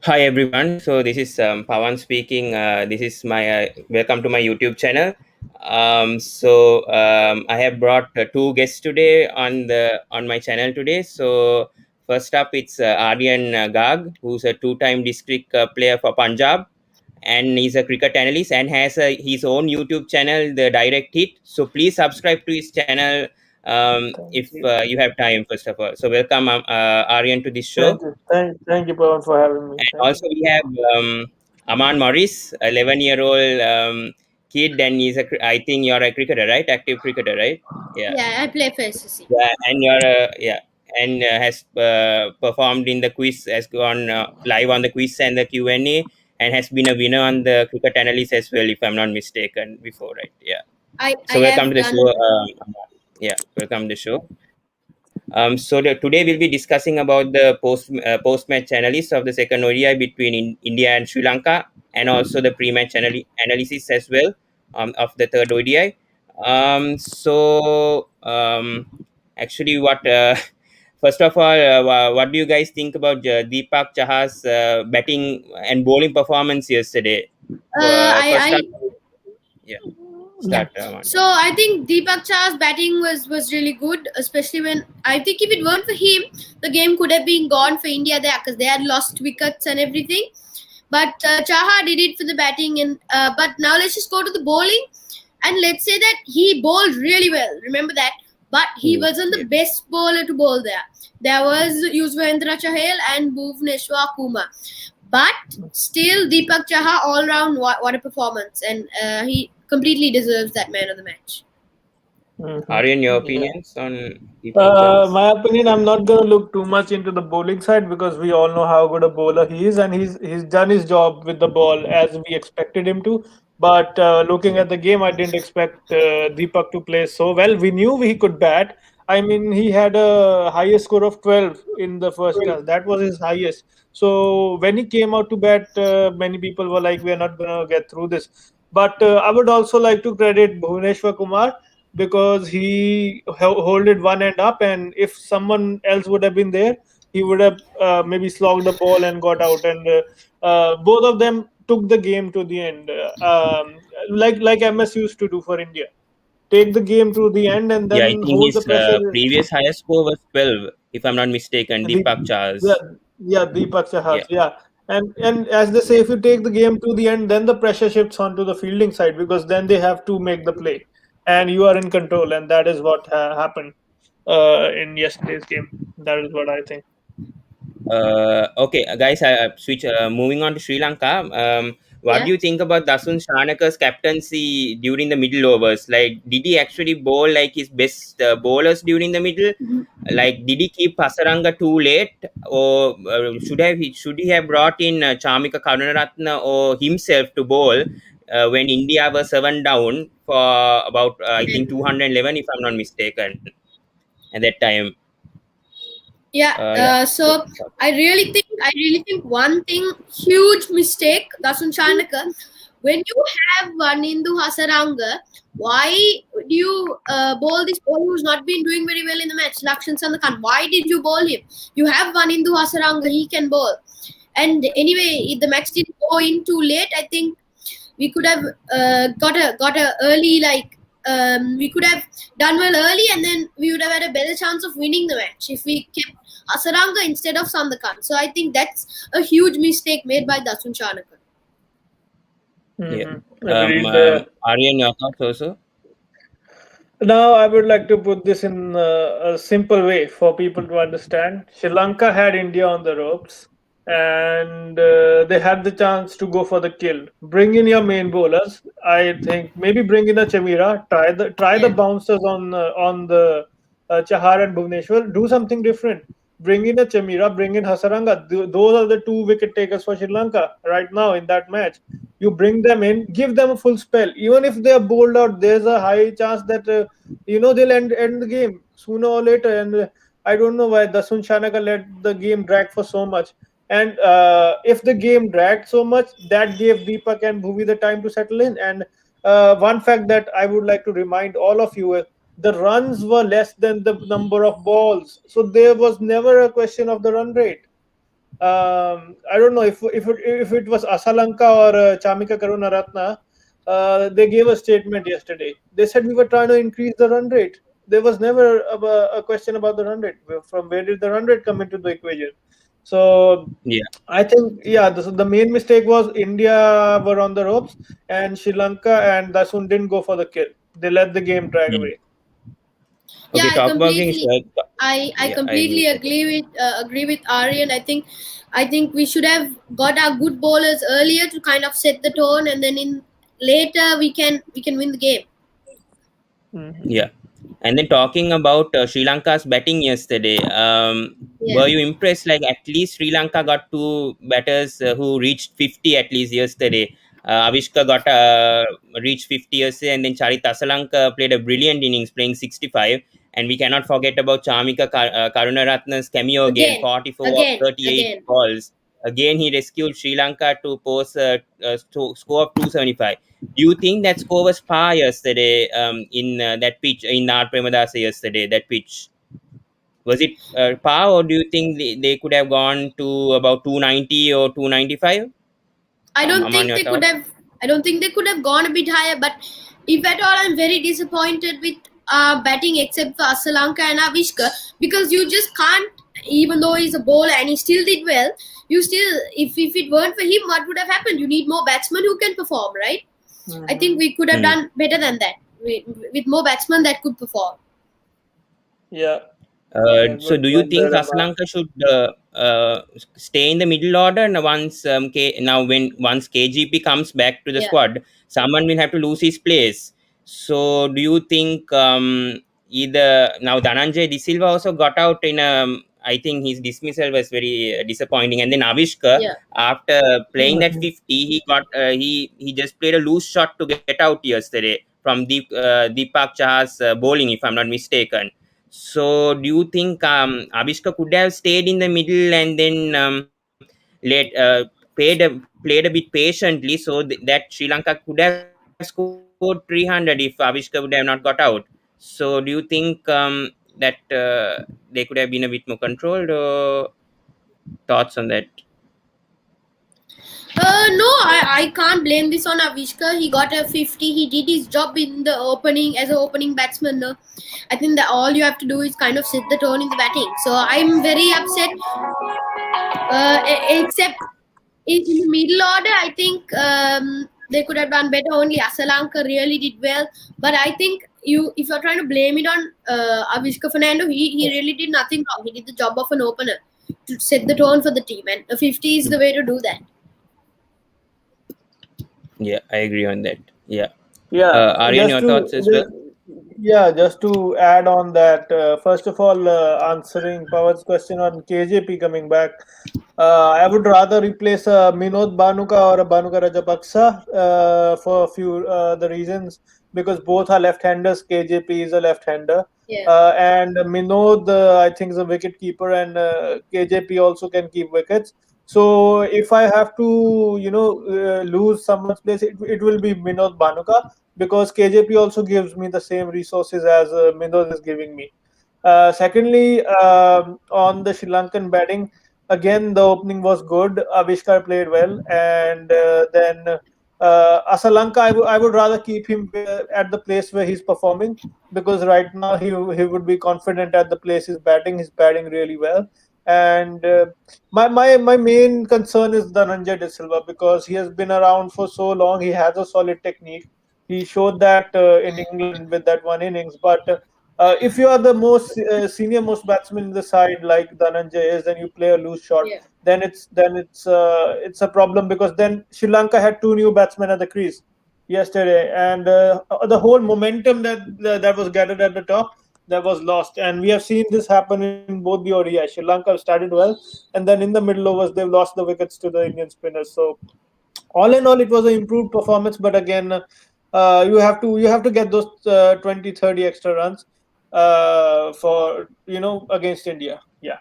Hi everyone. So this is Pawan speaking. This is my welcome to my YouTube channel. I have brought two guests today on my channel today. So first up, it's Aaryan Garg, who's a two-time district player for Punjab, and he's a cricket analyst and has his own YouTube channel, The Direct Hit. So please subscribe to his channel Thank if you. you have time. First of all, so welcome Aaryan to this show. Thank you. Thank you, Pawan, for having me. And Thank you. also we have Amaan Morris, 11-year-old kid, and I think you're a cricketer, right? Active cricketer, right? Yeah, Yeah, I play for SSC. yeah, and and has performed in the quiz, has gone live on the quiz and the Q&A, and has been a winner on the cricket analyst as well, if I'm not mistaken, before, right? Yeah. I So welcome have to the done. show. Amaan. Yeah, welcome to the show. Today we'll be discussing about the post match analysis of the second ODI between India and Sri Lanka, and also the pre match analysis as well of the third ODI. Actually, what first of all, what do you guys think about Deepak Chahar's batting and bowling performance yesterday? First up, I yeah, Yeah. start. So I think Deepak Chah's batting was really good, especially when I think if it weren't for him, the game could have been gone for India there because they had lost wickets and everything. But Chaha did it for the batting, and but now let's just go to the bowling, and let's say that he bowled really well. Remember that, but he wasn't the Yeah. best bowler to bowl there. There was Yuzvendra Chahal and Bhuvneshwar Kumar. But still, Deepak Chaha all round what a performance, and he completely deserves that man of the match. Aryan, your Yeah. opinions on Deepak Chahar's? My opinion, I'm not going to look too much into the bowling side because we all know how good a bowler he is, and he's done his job with the ball as we expected him to. But looking at the game, I didn't expect Deepak to play so well. We knew he could bat. I mean, he had a highest score of 12 in the first test. That was his highest. So when he came out to bat, many people were like, "We are not going to get through this." But I would also like to credit Bhuvneshwar Kumar because he holded one end up, and if someone else would have been there, he would have maybe slogged the ball and got out. And both of them took the game to the end, like MS used to do for India. Take the game to the end and Yeah, I then think hold the his pressure. previous highest score was 12, if I'm not mistaken. The, Deepak yeah, Chahar's. yeah, Deepak Chahar, Yeah. yeah. And as they say, if you take the game to the end, then the pressure shifts onto the fielding side because then they have to make the play, and you are in control, and that is what happened in yesterday's game. That is what I think. Okay, guys, I switch. Moving on to Sri Lanka. What Yeah. do you think about Dasun Shanaka's captaincy during the middle overs? Like, did he actually bowl like his best bowlers during the middle? Like, did he keep Pasaranga too late, or should he have brought in Chamika Karunaratne or himself to bowl when India was 7 down for about I think 211, if I'm not mistaken, at that time? Yeah. Yeah. So, So I really think one thing huge mistake Dasun Chanaka, when you have Vanindu Hasaranga, why do you bowl this bowler who's not been doing very well in the match, Lakshan Sandakan? Why did you bowl him? You have Vanindu Hasaranga, he can bowl. And anyway, if the match didn't go in too late, I think we could have got a early we could have done well early, and then we would have had a better chance of winning the match if we kept Asaranga instead of Sandakan. So I think that's a huge mistake made by Dasun Chanaka. yeah. Agreed. Aryan, your thoughts also? Now, I would like to put this in a simple way for people to understand. Sri Lanka had India on the ropes, and they had the chance to go for the kill. Bring in your main bowlers. I think maybe bring in a Chamira. Try the Yeah. bouncers on the Chahar and Bhuvneshwar. Do something different. Bring in a Chamira. Bring in Hasaranga. Those are the two wicket takers for Sri Lanka right now in that match. You bring them in, give them a full spell. Even if they are bowled out, there's a high chance that they'll end the game sooner or later. And I don't know why Dasun Shanaka let the game drag for so much. And if the game dragged so much, that gave Deepak and Bhuvi the time to settle in. And one fact that I would like to remind all of you is the runs were less than the number of balls, so there was never a question of the run rate. I don't know if it was Asalanka or Chamika Karunaratne. They gave a statement yesterday. They said we were trying to increase the run rate. There was never a question about the run rate. From where did the run rate come into the equation? So Yeah. I think, yeah, the main mistake was India were on the ropes, and Sri Lanka and Dasun didn't go for the kill. They let the game drag Mm. away. Yeah, Okay, I talk about things. completely, I Yeah, I agree completely with that. agree with Aryan. I think we should have got our good bowlers earlier to kind of set the tone, and then in later we can win the game. Mhm. Yeah. And then talking about Sri Lanka's batting yesterday, Yeah, were you impressed? Like at least Sri Lanka got two batters who reached 50 at least yesterday. Avishka got reached 50 yesterday, and then Charit Asalanka played a brilliant innings, playing 65. And we cannot forget about Chamika Karunaratne's cameo again, again, 44 of again, 38 again. balls. Again, he rescued Sri Lanka to post a score of 275. Do you think that score was par yesterday in that pitch in our Premadasa yesterday? That pitch, was it par, or do you think they could have gone to about 290 or 295? I don't Aman, think your they could thoughts? have. I don't think they could have gone a bit higher. But if at all, I'm very disappointed with batting except for Asalanka and Avishka, because you just can't. Even though he's a bowler and he still did well, you still, if it weren't for him, what would have happened? You need more batsmen who can perform, right? I think Mhm. we could have Hmm. done better than that with more batsmen that could perform. Yeah, that So, would do have you been think better, Sri man. Lanka should stay in the middle order? And once now, when once KGP comes back to the Yeah, squad, someone will have to lose his place. So, do you think either now Dhananjay De Silva also got out in a? I think his dismissal was very disappointing. And then Avishka, yeah, after playing that Mhm. 50, he just played a loose shot to get out yesterday from Deepak Chahar's bowling, if I'm not mistaken. So, do you think Avishka could have stayed in the middle and then played a bit patiently, so that Sri Lanka could have scored 300 if Avishka would have not got out? So, do you think that they could have been a bit more controlled? Or thoughts on that? No, I can't blame this on Avishka. He got a 50. He did his job in the opening as an opening batsman. No? I think that all you have to do is kind of set the tone in the batting. So I'm very upset. Except in the middle order, I think they could have done better. Only Asalanka really did well. But I think if you're trying to blame it on Avishka Fernando, he really did nothing wrong. He did the job of an opener to set the tone for the team. And a 50 is the way to do that. Yeah, I agree on that. Yeah. Yeah, Aryan, just your to thoughts as well? yeah, just to add on that. First of all, answering Pawan's question on KJP coming back, I would rather replace a Minod Banuka or a Banuka Rajapaksa for a few the reasons, because both are left-handers. KJP is a left-hander, Yeah, and Minod, I think, is a wicket keeper, and KJP also can keep wickets. So if I have to, lose someone's place, it will be Minod Banuka, because KJP also gives me the same resources as Minod is giving me. Secondly, on the Sri Lankan batting, again the opening was good. Avishkar played well, and then Asalanka, I would rather keep him at the place where he's performing, because right now he would be confident at the place he's batting. He's batting really well, and my main concern is Dhananjay De Silva, because he has been around for so long. He has a solid technique. He showed that in England with that one innings. But if you are the most senior most batsman in the side like Dhananjay is, and you play a loose shot, yeah, then it's a problem, because then Sri Lanka had two new batsmen at the crease yesterday, and the whole momentum that was gathered at the top, that was lost. And we have seen this happen in both the ODI. Sri Lanka started well, and then in the middle overs they've lost the wickets to the Indian spinners. So all in all, it was an improved performance, but again, you have to get those 20, 30 extra runs for against India. Yeah.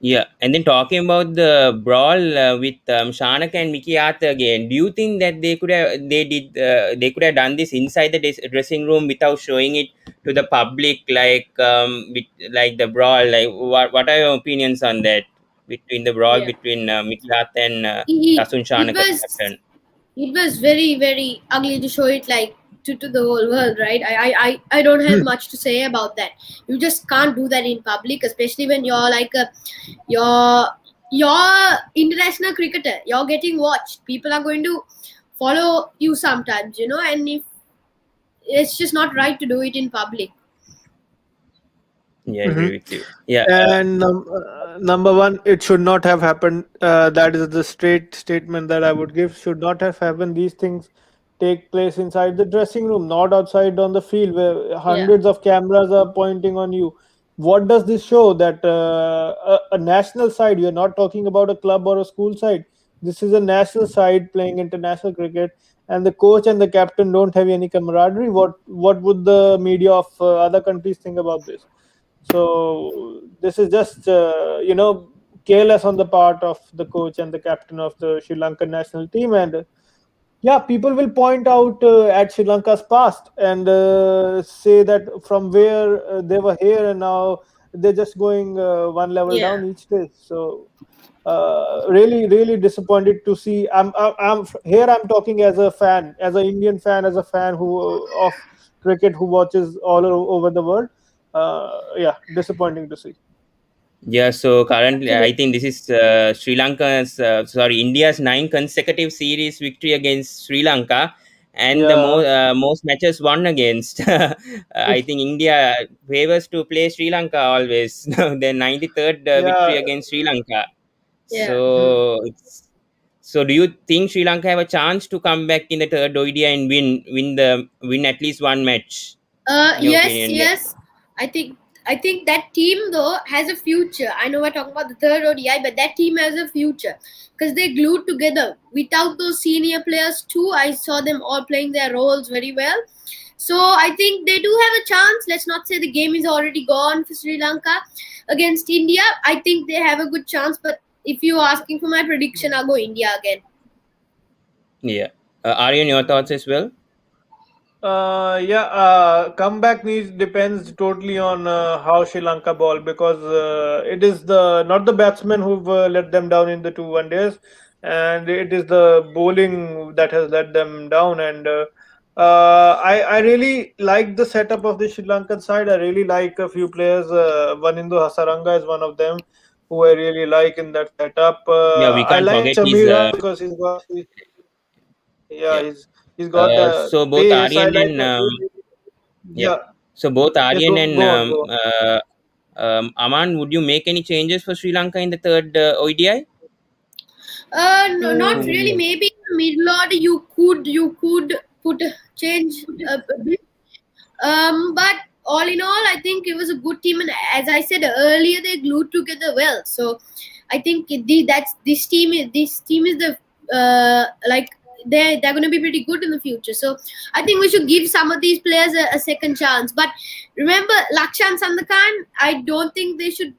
Yeah, and then talking about the brawl with Shanak and Mickey Arthur again, do you think that they could have done this inside the dressing room without showing it to the public, like the brawl? Like, what are your opinions on that? between the brawl Yeah. between Miklat and It, Dasun it Chanaka, the was captain. it was very very ugly to show it like to the whole world, right? I don't have much to say about that. You just can't do that in public, especially when you're like a you're you're international cricketer. You're getting watched. People are going to follow you sometimes, and if it's just not right to do it in public. Yeah, I Hmm. agree with you. Yeah, And number one, it should not have happened. That is the straight statement that I would give. Should not have happened. These things take place inside the dressing room, not outside on the field where Yeah, hundreds of cameras are pointing on you. What does this show? That a national side, you're not talking about a club or a school side. This is a national side playing international cricket, and the coach and the captain don't have any camaraderie. What would the media of other countries think about this? So this is just careless on the part of the coach and the captain of the Sri Lankan national team, and yeah, people will point out at Sri Lanka's past and say that from where they were here and now they're just going one level yeah. down each day. So really, really disappointed to see. I'm here. I'm talking as a fan, as an Indian fan, as a fan who of cricket who watches all over the world. Yeah, disappointing to see. yeah. So currently, I Absolutely. think this is India's 9 consecutive series victory against Sri Lanka, and the Yeah, most matches won against. I think India favors to play Sri Lanka always. The 93rd yeah. victory against Sri Lanka. Yeah. Mhm. So so do you think Sri Lanka have a chance to come back in the third ODI and win at least one match? In your Yes, opinion, yes. I think that team though has a future. I know we're talking about the third ODI, but that team has a future because they glued together. Without those senior players too, I saw them all playing their roles very well. So I think they do have a chance. Let's not say the game is already gone for Sri Lanka against India. I think they have a good chance, but if you're asking for my prediction, I'll go India again. yeah. Aryan, your thoughts as well? Yeah, comeback needs depends totally on how Sri Lanka ball because it is the not the batsmen who've let them down in the two one days, and it is the bowling that has let them down. And I really like the setup of the Sri Lankan side. I really like a few players. Vanindu Hasaranga is one of them who I really like in that setup. Yeah, we I can't like forget his Chamira because yeah yeah. he's got the So both pace. I Aryan like and yeah. yeah. So both Yes, Aryan and go on, go on. Aman, would you make any changes for Sri Lanka in the third ODI? No, Mm, not Who would really. you? Maybe in the middle order you could put change a bit. But all in all, I think it was a good team, and as I said earlier, they glued together well. So I think this team is the like they're going to be pretty good in the future. So I think we should give some of these players a second chance. But remember, Lakshan Sandakan, I don't think they should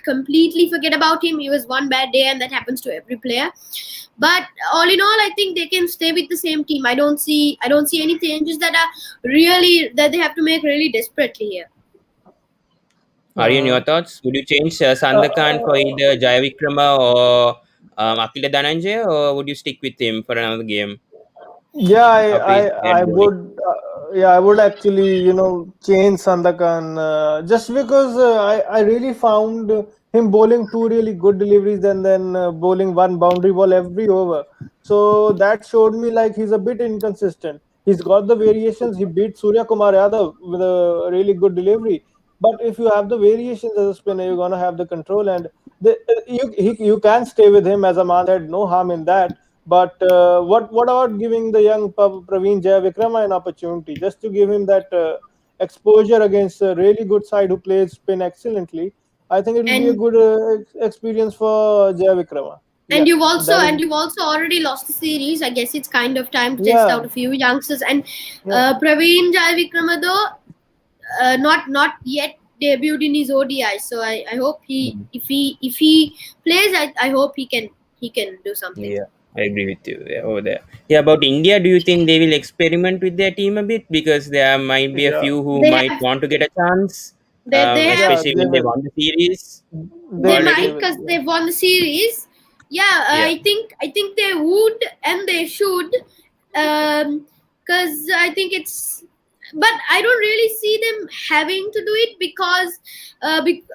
completely forget about him. He was one bad day, and that happens to every player. But all in all, I think they can stay with the same team. I don't see any changes that they have to make really desperately here. Aryan, your uh, thoughts? Would you change Sandakan for uh, either Jayavikrama or Akila Dhananjay, or would you stick with him for another game yeah, after his bad I bowling? would, yeah, I would actually, change Sandakan just because I really found him bowling two really good deliveries and then bowling one boundary ball every over. So that showed me like he's a bit inconsistent. He's got the variations. He beat Surya Kumar Yadav with a really good delivery. But if you have the variations as a spinner, you're gonna have the control, and you can stay with him as a man. Said no harm in that. But what about giving the young Praveen Jayavikrama an opportunity just to give him that exposure against a really good side who plays spin excellently? I think it will be a And good experience for Jayavikrama. and Yeah, that is. you've also already lost the series. I guess it's kind of time to test Yeah, out a few youngsters. And yeah. Praveen Jayavikrama though, not yet debuted in his ODI. So I hope he Mm. if he plays, I hope he can do something. Yeah, I agree with you. Yeah, over there. Yeah, about India, do you think they will experiment with their team a bit because there might be a Yeah. few who They might have want to get a chance? They have. Yeah, especially they when they will. won the series They They might, already. will. because Yeah. they've won the series. Yeah, Yeah. I think they would and they should, because I think it's. But I don't really see them having to do it because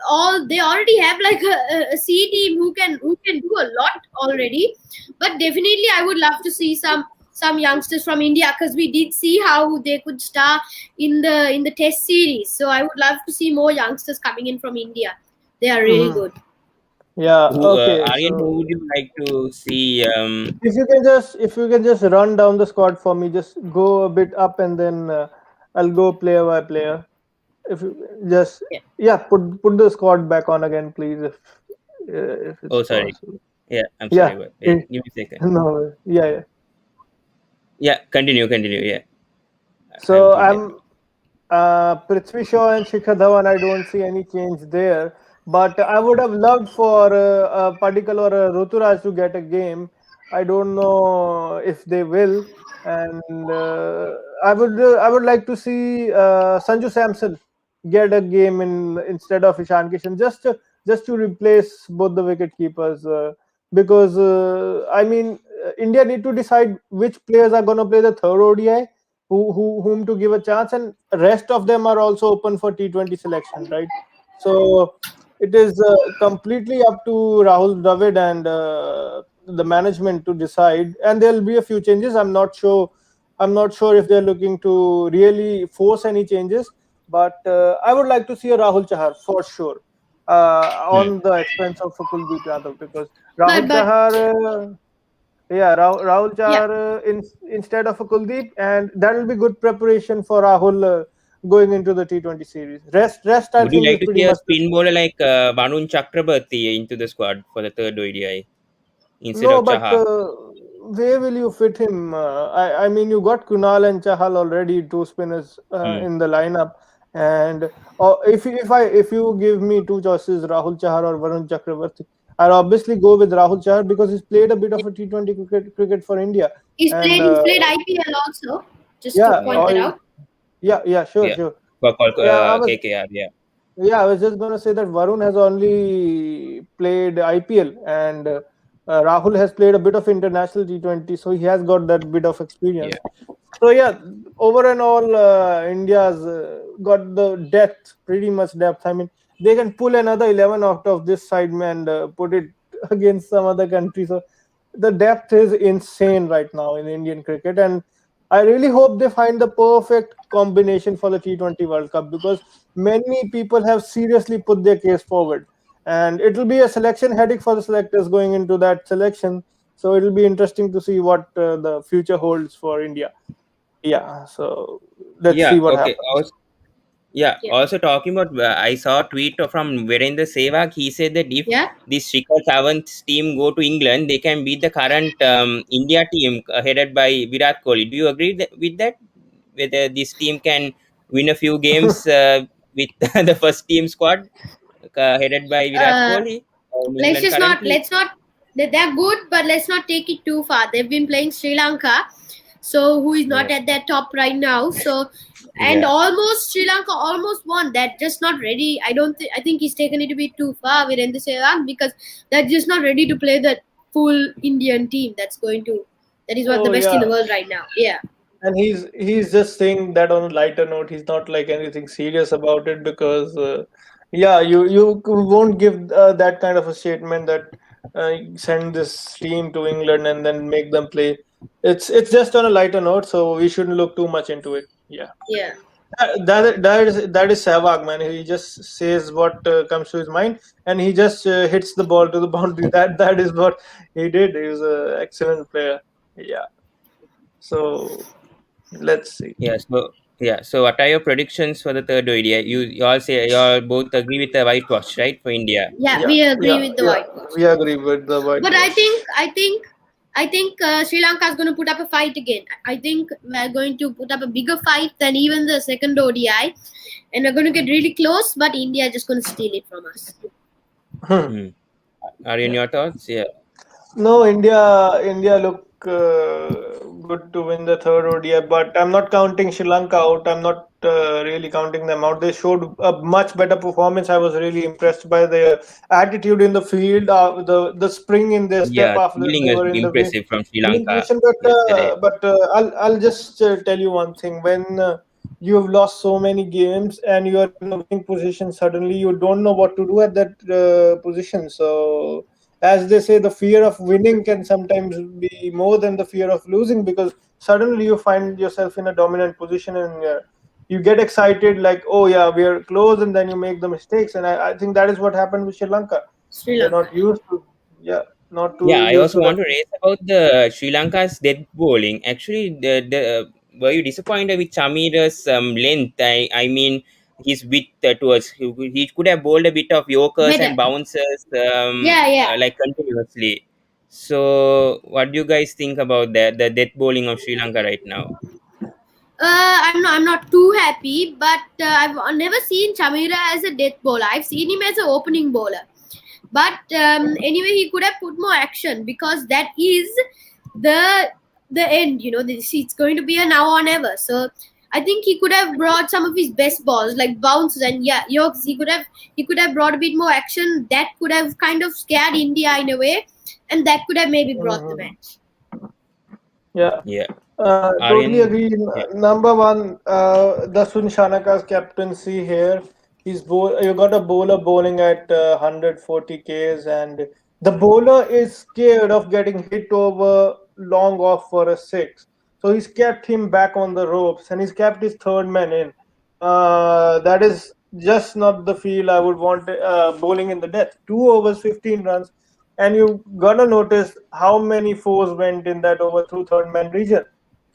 all they already have like a C team who can do a lot already. But definitely, I would love to see some youngsters from India, because we did see how they could star in the Test series. So I would love to see more youngsters coming in from India. They are really Mhm. good. Yeah. Who, Okay. Aryan, who So would you like to see? if you can just run down the squad for me, just go a bit up and then I'll go player by player. If you just Yeah. yeah, put the squad back on again, please, if it's Oh, sorry. possible. Yeah, I'm sorry. Yeah. But yeah, give me a second. No. Yeah. Yeah. Yeah, continue. Yeah, I'm So doing that. I'm Prithvi Shaw and Shikhar Dhawan. I don't see any change there, but I would have loved for Padikkal or Ruturaj to get a game. I don't know if they will, and I would like to see Sanju Samson get a game instead of Ishan Kishan, just to replace both the wicket keepers, because I mean India need to decide which players are going to play the third ODI, whom to give a chance, and rest of them are also open for T20 selection, right? So it is completely up to Rahul Dravid and the management to decide, and there'll be a few changes. I'm not sure if they're looking to really force any changes, but I would like to see a Rahul Chahar for sure, Hmm. on the expense of Kuldeep Yadav, because But Rahul but Chahar, yeah, Rahul yeah. Chahar instead of a Kuldeep, and that will be good preparation for Rahul going into the T20 series. Rest, I Would you think, like is to pretty see a much the spin same. bowler like Varun Chakrabarti into the squad for the third ODI instead No, of but Chaha? where will you fit him? I mean, you got Kunal and Chahal already, two spinners Hmm. in the lineup, and if you give me two choices, Rahul Chahar or Varun Chakravarti, I'll obviously go with Rahul Chahar because he's played a bit of a T20 cricket for India, He's and played he's played IPL also. Just to yeah, point Yeah, that out. yeah, sure, yeah. sure. For Yeah, I was KKR. Yeah, Yeah, I was just going to say that Varun has only played IPL, and Rahul has played a bit of international T20, so he has got that bit of yeah, experience. So yeah, over and all, India's got the depth, pretty much depth. I mean, they can pull another 11 out of this side and put it against some other country. So the depth is insane right now in Indian cricket, and I really hope they find the perfect combination for the T20 World Cup, because many people have seriously put their case forward, and it will be a selection headache for the selectors going into that selection. So it will be interesting to see what the future holds for India. Yeah, so let's yeah. see what Okay. happens. Yeah, Yeah. also talking about, I saw a tweet from Virendra Sehwag. He said that if Yeah. this Shikhar Dhawant's team go to England, they can beat the current India team headed by Virat Kohli. Do you agree with that? Whether this team can win a few games with the first team squad headed by Virat Uh, Kohli in let's England just not. currently? Let's not. They're good, but let's not take it too far. They've been playing Sri Lanka, so who is Yeah, not at their top right now. So, and yeah, almost Sri Lanka almost won. They're just not ready. I don't think. I think he's taken it a bit too far with Virendra Sehwag, because they're just not ready to play the full Indian team. That's going to. That is what the Oh best in yeah, the world right now. Yeah. and he's just saying that on a lighter note. He's not like anything serious about it, because yeah, you won't give that kind of a statement that send this team to England and then make them play. It's just on a lighter note, so we shouldn't look too much into it. Yeah. Yeah. That is Sehwag, man. He just says what comes to his mind, and he just hits the ball to the boundary. That is what he did. He was an excellent player. Yeah. So let's see. yeah. So what are your predictions for the third ODI? You all say you all both agree with the whitewash, right, for India? Yeah. Yeah, We agree yeah, with the yeah. whitewash. We agree with the But I whitewash. think Sri Lanka is going to put up a fight again. I think we're going to put up a bigger fight than even the second ODI, and we're going to get really close. But India is just going to steal it from us. Hmm. Hmm. Are in Yeah. your thoughts? Yeah. No, India look good to win the third ODI, but I'm not counting Sri Lanka out. I'm not really counting them out. They showed a much better performance. I was really impressed by their attitude in the field, the spring in their step Yeah, after fielding they is were in the impressive from Sri winning Lanka position. yesterday. I'll just tell you one thing. When you have lost so many games and you are in a winning position, suddenly you don't know what to do at that position. So, as they say, the fear of winning can sometimes be more than the fear of losing, because suddenly you find yourself in a dominant position and you get excited, like, oh yeah, we are close, and then you make the mistakes. And I think that is what happened with Sri Lanka. Sri They're Lanka. not used to, yeah, not too Yeah, I used also to that. want to raise about the Sri Lanka's death bowling. Actually, were you disappointed with Chamira's length? I mean, his width towards he could have bowled a bit of Yorkers Better. and bouncers Yeah, yeah. like continuously. So, what do you guys think about that? The death bowling of Sri Lanka right now? I'm not too happy, but I've never seen Chamira as a death bowler. I've seen him as an opening bowler. But anyway, he could have put more action, because that is the the end. It's going to be a now or never. So I think he could have brought some of his best balls, like bounces and yeah, yokes. He could have brought a bit more action. That could have kind of scared India in a way, and that could have maybe brought the Mhm. match. Yeah. Yeah, Totally Aryan. agree. Yeah. Number one, Dasun Shanaka's captaincy here. You got a bowler bowling at 140 Ks, and the bowler is scared of getting hit over long off for a six. So he's kept him back on the ropes, and he's kept his third man in. That is just not the feel I would want bowling in the death. 2 overs, 15 runs, and you gonna notice how many fours went in that over through third man region.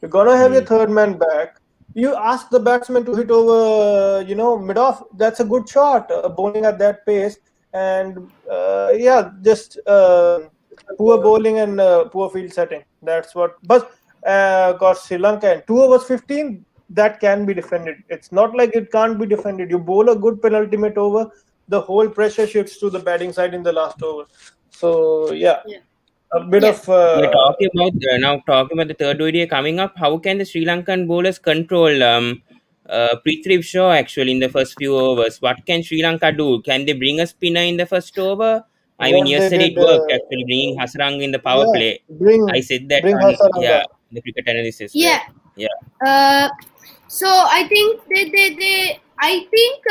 You're gonna have your Hmm. third man back. You ask the batsman to hit over, mid off. That's a good shot, bowling at that pace. And yeah, just poor bowling and poor field setting. That's what. But got Sri Lanka and 2 overs 15. That can be defended. It's not like it can't be defended. You bowl a good penultimate over, the whole pressure shifts to the batting side in the last over. So yeah, Yeah, a bit yeah. of We're talking about now talking about the third ODI coming up. How can the Sri Lankan bowlers control Prithvi Shaw actually in the first few overs? What can Sri Lanka do? Can they bring a spinner in the first over? I mean, what they yesterday did. it worked actually, bringing Hasaranga in the power Yeah, play. I bring said that bring on Hasaranga. the cricket analyst as well. Yeah. Yeah, Uh, so I think they I think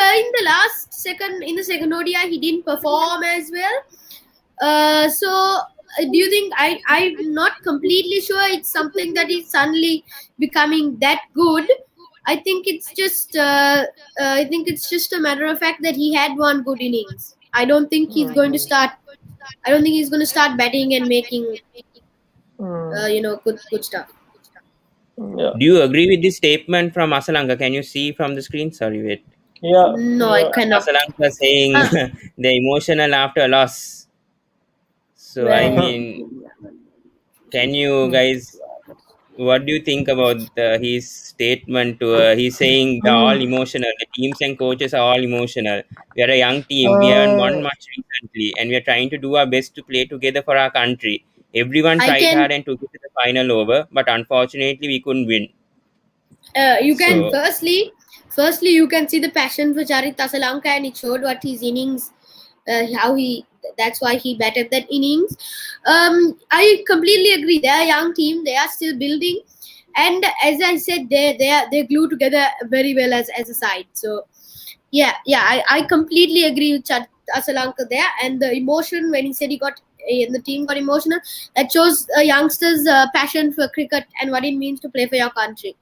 in the second ODI he didn't perform as well. Do you think I'm not completely sure it's something that is suddenly becoming that good. I think it's just a matter of fact that he had one good innings. I don't think he's going to Mhm. start. I don't think he's going to start batting and making Mm, good stuff. yeah, do you agree with this statement from Asalanga? Can you see from the screen? Sorry, wait. yeah, No, I yeah. cannot. Asalanga saying Huh. the emotional after loss. So I Well, mean, can you guys what do you think about his statement to he's saying they're all emotional, the teams and coaches are all emotional, we are a young team, we haven't won Uh, much recently, and we are trying to do our best to play together for our country. Everyone I tried can. hard and took it to the final over, but unfortunately we couldn't win. You can So firstly you can see the passion for Charit Tasalanka, and it showed what his innings, how he. That's why he batted that innings. I completely agree. They are a young team. They are still building, and as I said, they glue together very well as a side. So yeah, I completely agree with Asalanka there, and the emotion when he said the team got emotional, that shows a youngster's passion for cricket and what it means to play for your country.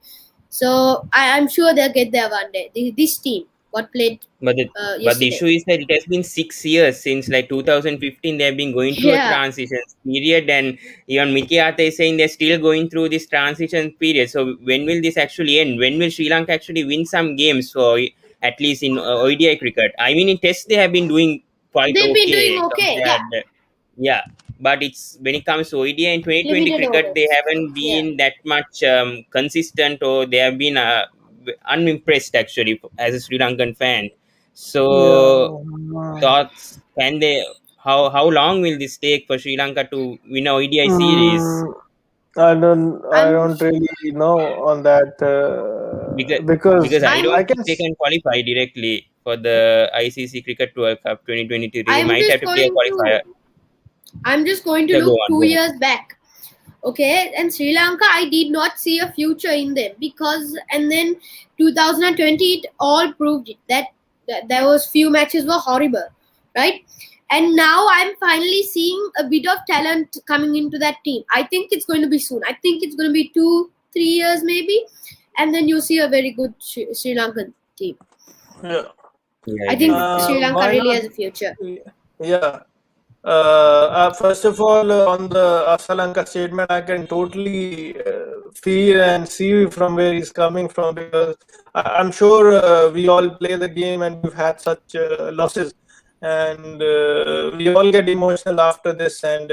So I'm sure they'll get there one day. This team, what played But the yesterday. issue is that it has been 6 years since like 2015 they have been going through a Yeah, transition period, and even Miki Arta is saying they're still going through this transition period. So when will this actually end? When will Sri Lanka actually win some games for at least in ODI cricket? I mean, in Test they have been doing quite they've been doing okay okay. Yeah, compared. Yeah, but it's when it comes to ODI and 2020 limited cricket, they overs. haven't Yeah, been that much consistent, or they have been unimpressed actually as a Sri Lankan fan. yeah. So thoughts, can they how long will this take for Sri Lanka to win a ODI series? I I'm don't really know on that because because I I'm don't I think can. they can qualify directly for the ICC Cricket World Cup 2023. They I'm might have just to play a going qualifier. to I'm just going to Yeah, go look on, 2 go on. years back. Okay, and Sri Lanka, I did not see a future in them, because and then 2020 it all proved it, that there was few matches were horrible, right? And now I'm finally seeing a bit of talent coming into that team. I think it's going to be soon. I think it's going to be 2-3 years maybe, and then you see a very good Sri Lankan team. Yeah. Yeah, I I agree think with you. Sri Lanka Why really not? has a future. Yeah. First of all, on the Sri Lanka statement, I can totally feel and see from where he's coming from, because I'm sure we all play the game and we've had such losses, and we all get emotional after this. And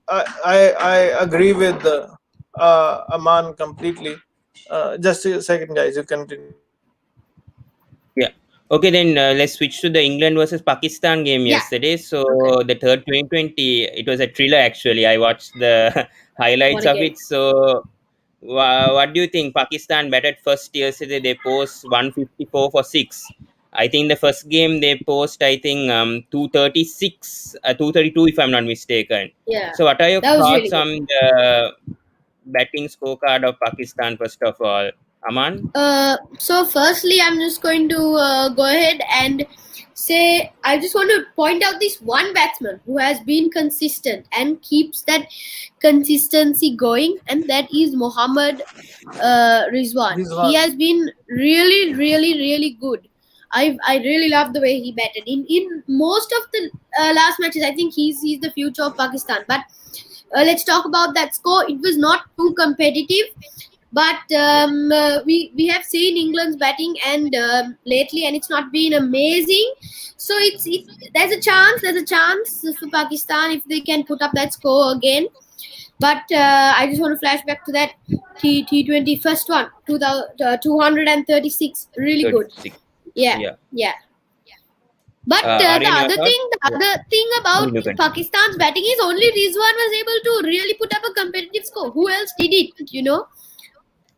I agree with Aman completely. Just a second, guys. You continue. Yeah. Okay, then let's switch to the England versus Pakistan game Yeah. yesterday. So Okay. the third 2020, it was a thriller actually. I watched the What highlights a of game. it. So what do you think? Pakistan batted first yesterday. They post 154 for six. I think the first game they post, I think 236, 232 if I'm not mistaken. Yeah. So what are your That was really thoughts good. on the batting scorecard of Pakistan first of all, Aman? So firstly, I'm just going to go ahead and say I just want to point out this one batsman who has been consistent and keeps that consistency going, and that is Mohammad Rizwan. He Rizwan. has been really, really, really good. I really love the way he batted in most of the last matches. I think he's the future of Pakistan. But let's talk about that score. It was not too competitive, but we have seen England's batting and lately, and it's not been amazing. So there's a chance. There's a chance for Pakistan if they can put up that score again. But I just want to flash back to that T20 first one, 236. Really good. 36. Yeah, Yeah. yeah. But the Aryan, your other thoughts? thing, the Yeah. other thing about Continue, continue. Pakistan's batting is only Rizwan was able to really put up a competitive score. Who else did it?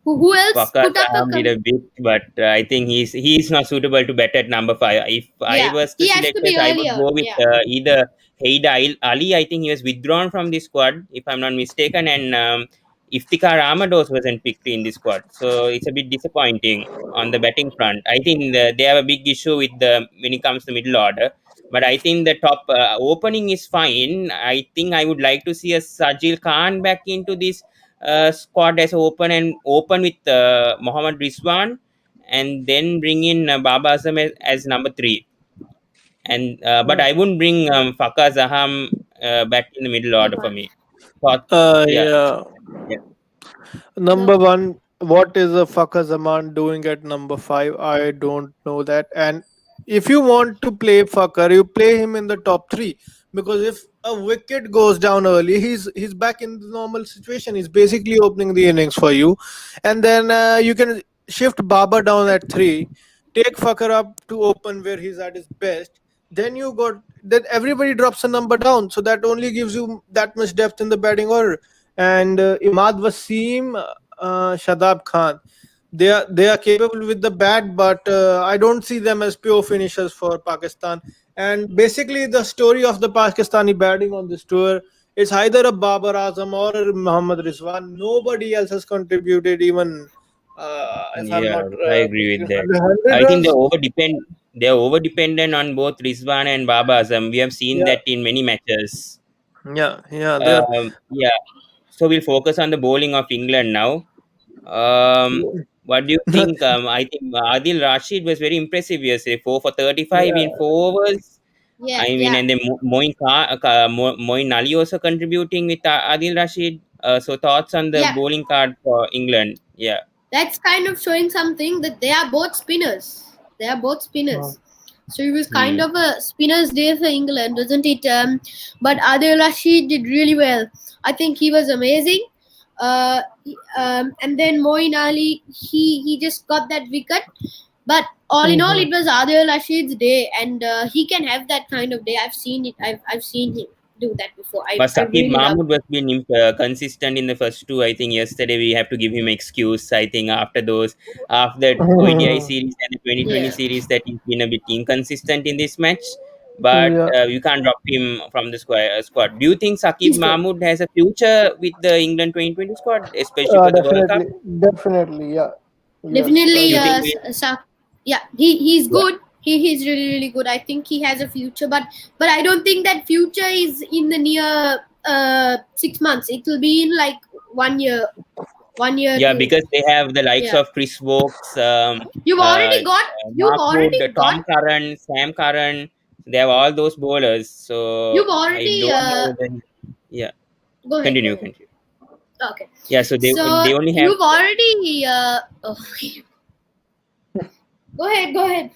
Who else Waqar put up a Saham did a bit, but I think he's not suitable to bat at number five. If I yeah, was the he has to selectors, be I would earlier. go with Yeah. either Haida Ali. I think he was withdrawn from the squad, if I'm not mistaken, and Iftikhar Ahmados wasn't picked in the squad. So it's a bit disappointing on the batting front. I think they have a big issue with the when it comes to middle order. But I think the top opening is fine. I think I would like to see a Sajil Khan back into this squad as open with Mohammad Rizwan, and then bring in Baba Azam as number three. And but Hmm. I wouldn't bring Faka Zaham back in the middle order for me. Thought, yeah, Yeah. yeah, No. Number one, what is a Fakar Zaman doing at number five? I don't know that. And if you want to play Fakar, you play him in the top three, because if a wicket goes down early, he's back in the normal situation. He's basically opening the innings for you, and then you can shift Baba down at three, take Fakar up to open where he's at his best. Then everybody drops a number down, so that only gives you that much depth in the batting order. And Imad Wasim, Shadab Khan, they are capable with the bat, but I don't see them as pure finishers for Pakistan. And basically, the story of the Pakistani batting on this tour is either a Babar Azam or a Muhammad Rizwan. Nobody else has contributed, even if I'm yeah. not I agree with mistaken, that. 100 I think runs. they're over dependent on both Rizwan and Baba Azam. We have seen Yeah, that in many matches. yeah, they are. Yeah. So we'll focus on the bowling of England now. What do you think? I think Adil Rashid was very impressive yesterday. 4 for 35 in Yeah. 4 overs. Yeah, I mean, yeah. and then Moin Ali also contributing with Adil Rashid. So thoughts on the Yeah. bowling card for England? Yeah, That's kind of showing something that they are both spinners. They are both Hmm. spinners. So it was kind hmm. of a spinner's day for England, wasn't it? But Adil Rashid did really well. I think he was amazing. And then Moin Ali, he just got that wicket. But all in all, Mhm. it was Adil Rashid's day, and he can have that kind of day. I've seen it. I've seen him. do that before. But I Sakib really love. Mahmood was been consistent in the first two. I think yesterday we have to give him excuse. I think after that ODI series and the 2020 Yeah. series, that he's been a bit inconsistent in this match. But Yeah, you can't drop him from the squad. Do you think Sakib He's good. Mahmood has a future with the England 2020 squad, especially for the World Cup? definitely, definitely, yeah, yes, I Definitely, You think? yeah, he's Yeah, good. He's really good. I think he has a future, but I don't think that future is in the near 6 months. It will be in like 1 year, 1 year yeah, to because they have the likes yeah. of Chris Wokes, You've already got you've Mark Wood, already got Tom Curran, Sam Curran. They have all those bowlers. So you've I already don't know. Then yeah, go ahead, go continue, ahead. continue. Okay, Yeah, so so they only have. you've already go ahead, go ahead.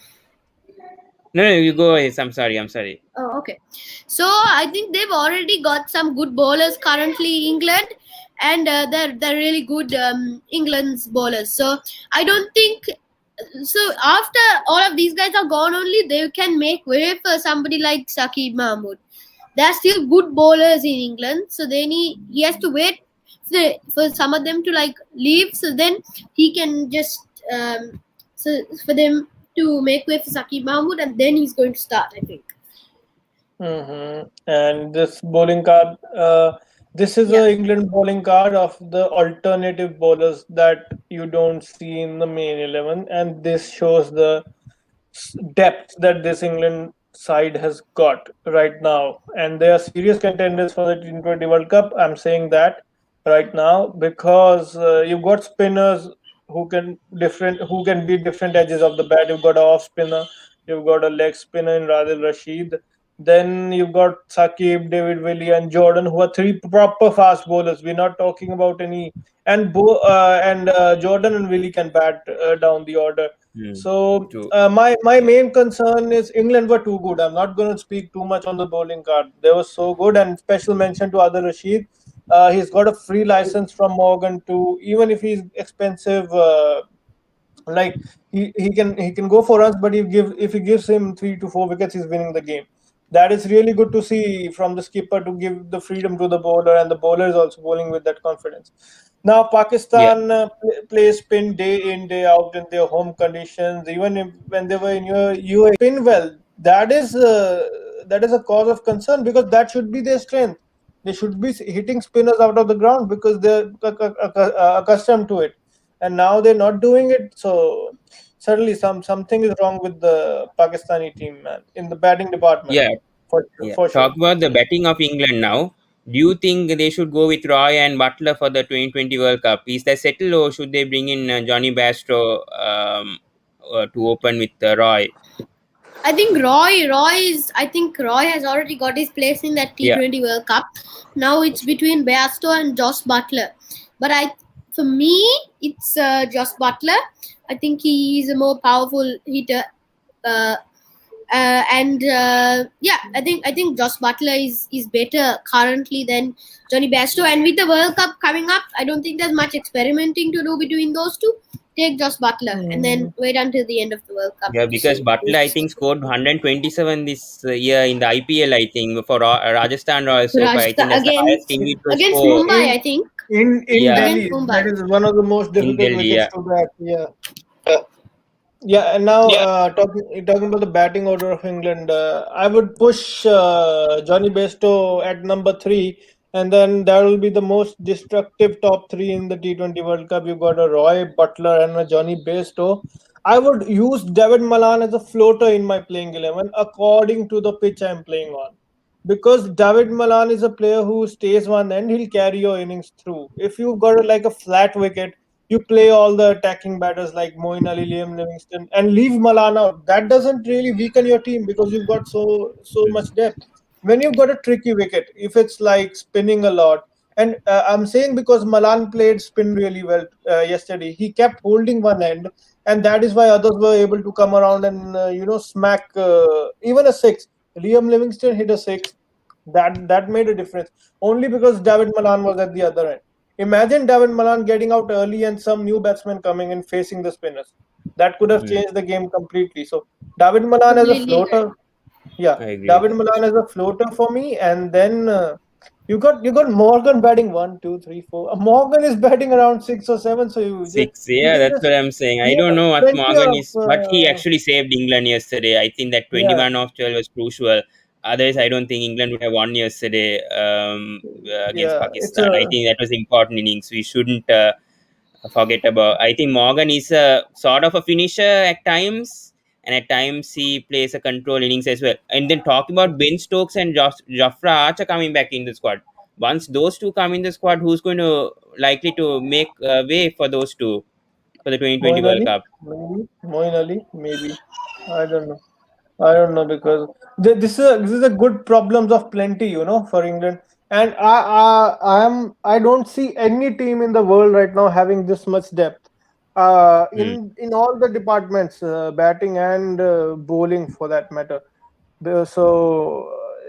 No, no, you go ahead. I'm sorry. I'm sorry. Oh, okay. So I think they've already got some good bowlers currently England, and they're really good England's bowlers. So I don't think so. After all of these guys are gone, only they can make way for somebody like Sakib Mahmood. They're still good bowlers in England, so he has to wait for some of them to like leave. So then he can just so for them to make way for Sakib Mahmood, and then he's going to start. I think. And this bowling card, this is Yeah. a England bowling card of the alternative bowlers that you don't see in the main 11, and this shows the depth that this England side has got right now, and they are serious contenders for the T20 World Cup. I'm saying that right now because you've got spinners who can beat different edges of the bat. You've got a off spinner, you've got a leg spinner in Radil Rashid. Then you've got Sakib, David Willey, and Jordan, who are three proper fast bowlers. We're not talking about any and Jordan and Willey can bat down the order. Hmm. So True. my main concern is England were too good. I'm not going to speak too much on the bowling card. They were so good, and special mention to Adil Rashid. He's got a free license from Morgan to even if he's expensive. Like he can go for runs, but if he gives him 3 to 4 wickets, he's winning the game. That is really good to see from the skipper to give the freedom to the bowler, and the bowler is also bowling with that confidence. Now Yeah. Pakistan plays spin day in day out in their home conditions. Even if, when they were in your spin well, that is a cause of concern because that should be their strength. They should be hitting spinners out of the ground because they're accustomed to it, and now they're not doing it. So certainly something is wrong with the Pakistani team, man, in the batting department, Yeah. for Yeah. for sure. Talk about the batting of England now. Do you think they should go with Roy and Butler for the 2020 World Cup? Is that settled, or should they bring in Johnny Bairstow to open with Roy? I think I think Roy has already got his place in that Yeah. T20 World Cup. Now it's between Bairstow and Josh Butler. But for me, it's Josh Butler. I think he is a more powerful hitter. Uh, yeah, I think Josh Butler is better currently than Johnny Bairstow. And with the World Cup coming up, I don't think there's much experimenting to do between those two. Take Josh Butler and then wait until the end of the World Cup Yeah, to because see Butler, I who's think, scored 127 this year in the IPL, I think, for Rajasthan Royals so far. I think Rajasthan that's the highest individual against score. Mumbai, in I think. in Yeah, Against Delhi. That Mumbai. is one of the most in difficult Delhi, wickets yeah. to bat. Yeah. Yeah, and now talking about the batting order of England, I would push Johnny Bairstow at number three, and then that will be the most destructive top three in the T20 World Cup. You've got a Roy Butler and a Johnny Bairstow. I would use David Malan as a floater in my playing 11 according to the pitch I'm playing on. Because David Malan is a player who stays one end, he'll carry your innings through. If you've got like a flat wicket, you play all the attacking batters like Moeen Ali, Liam Livingston, and leave Malan out. That doesn't really weaken your team because you've got so Mm. much depth. When you've got a tricky wicket, if it's like spinning a lot, and I'm saying because Malan played spin really well yesterday, he kept holding one end, and that is why others were able to come around and smack even a six. Liam Livingston hit a six. That made a difference only because David Malan was at the other end. Imagine David Malan getting out early and some new batsman coming and facing the spinners. That could have Mm. changed the game completely. So David Malan as a Completely right. floater, Yeah, I agree. David Milan is a floater for me, and then you got Morgan batting 1, 2, 3, 4. Morgan is batting around 6 or 7, so Six, you yeah, can that's just what I'm saying. I don't yeah, know what plenty Morgan of is, but he actually saved England yesterday. I think that yeah 21 of 12 was crucial. Otherwise, I don't think England would have won yesterday against yeah. It's Pakistan. I a think that was important innings. We shouldn't forget about. I think Morgan is a sort of a finisher at times, and at times he plays a control innings as well. And then talking about Ben Stokes and Jofra Archer coming back in the squad. Once those two come in the squad, who's going to likely to make way for those two for the 2020 Moin World Ali, Cup? maybe Moin Ali, maybe. I don't know. I don't know because this is a good problems of plenty, for England. And I don't see any team in the world right now having this much depth. Hmm. In all the departments, batting and bowling for that matter.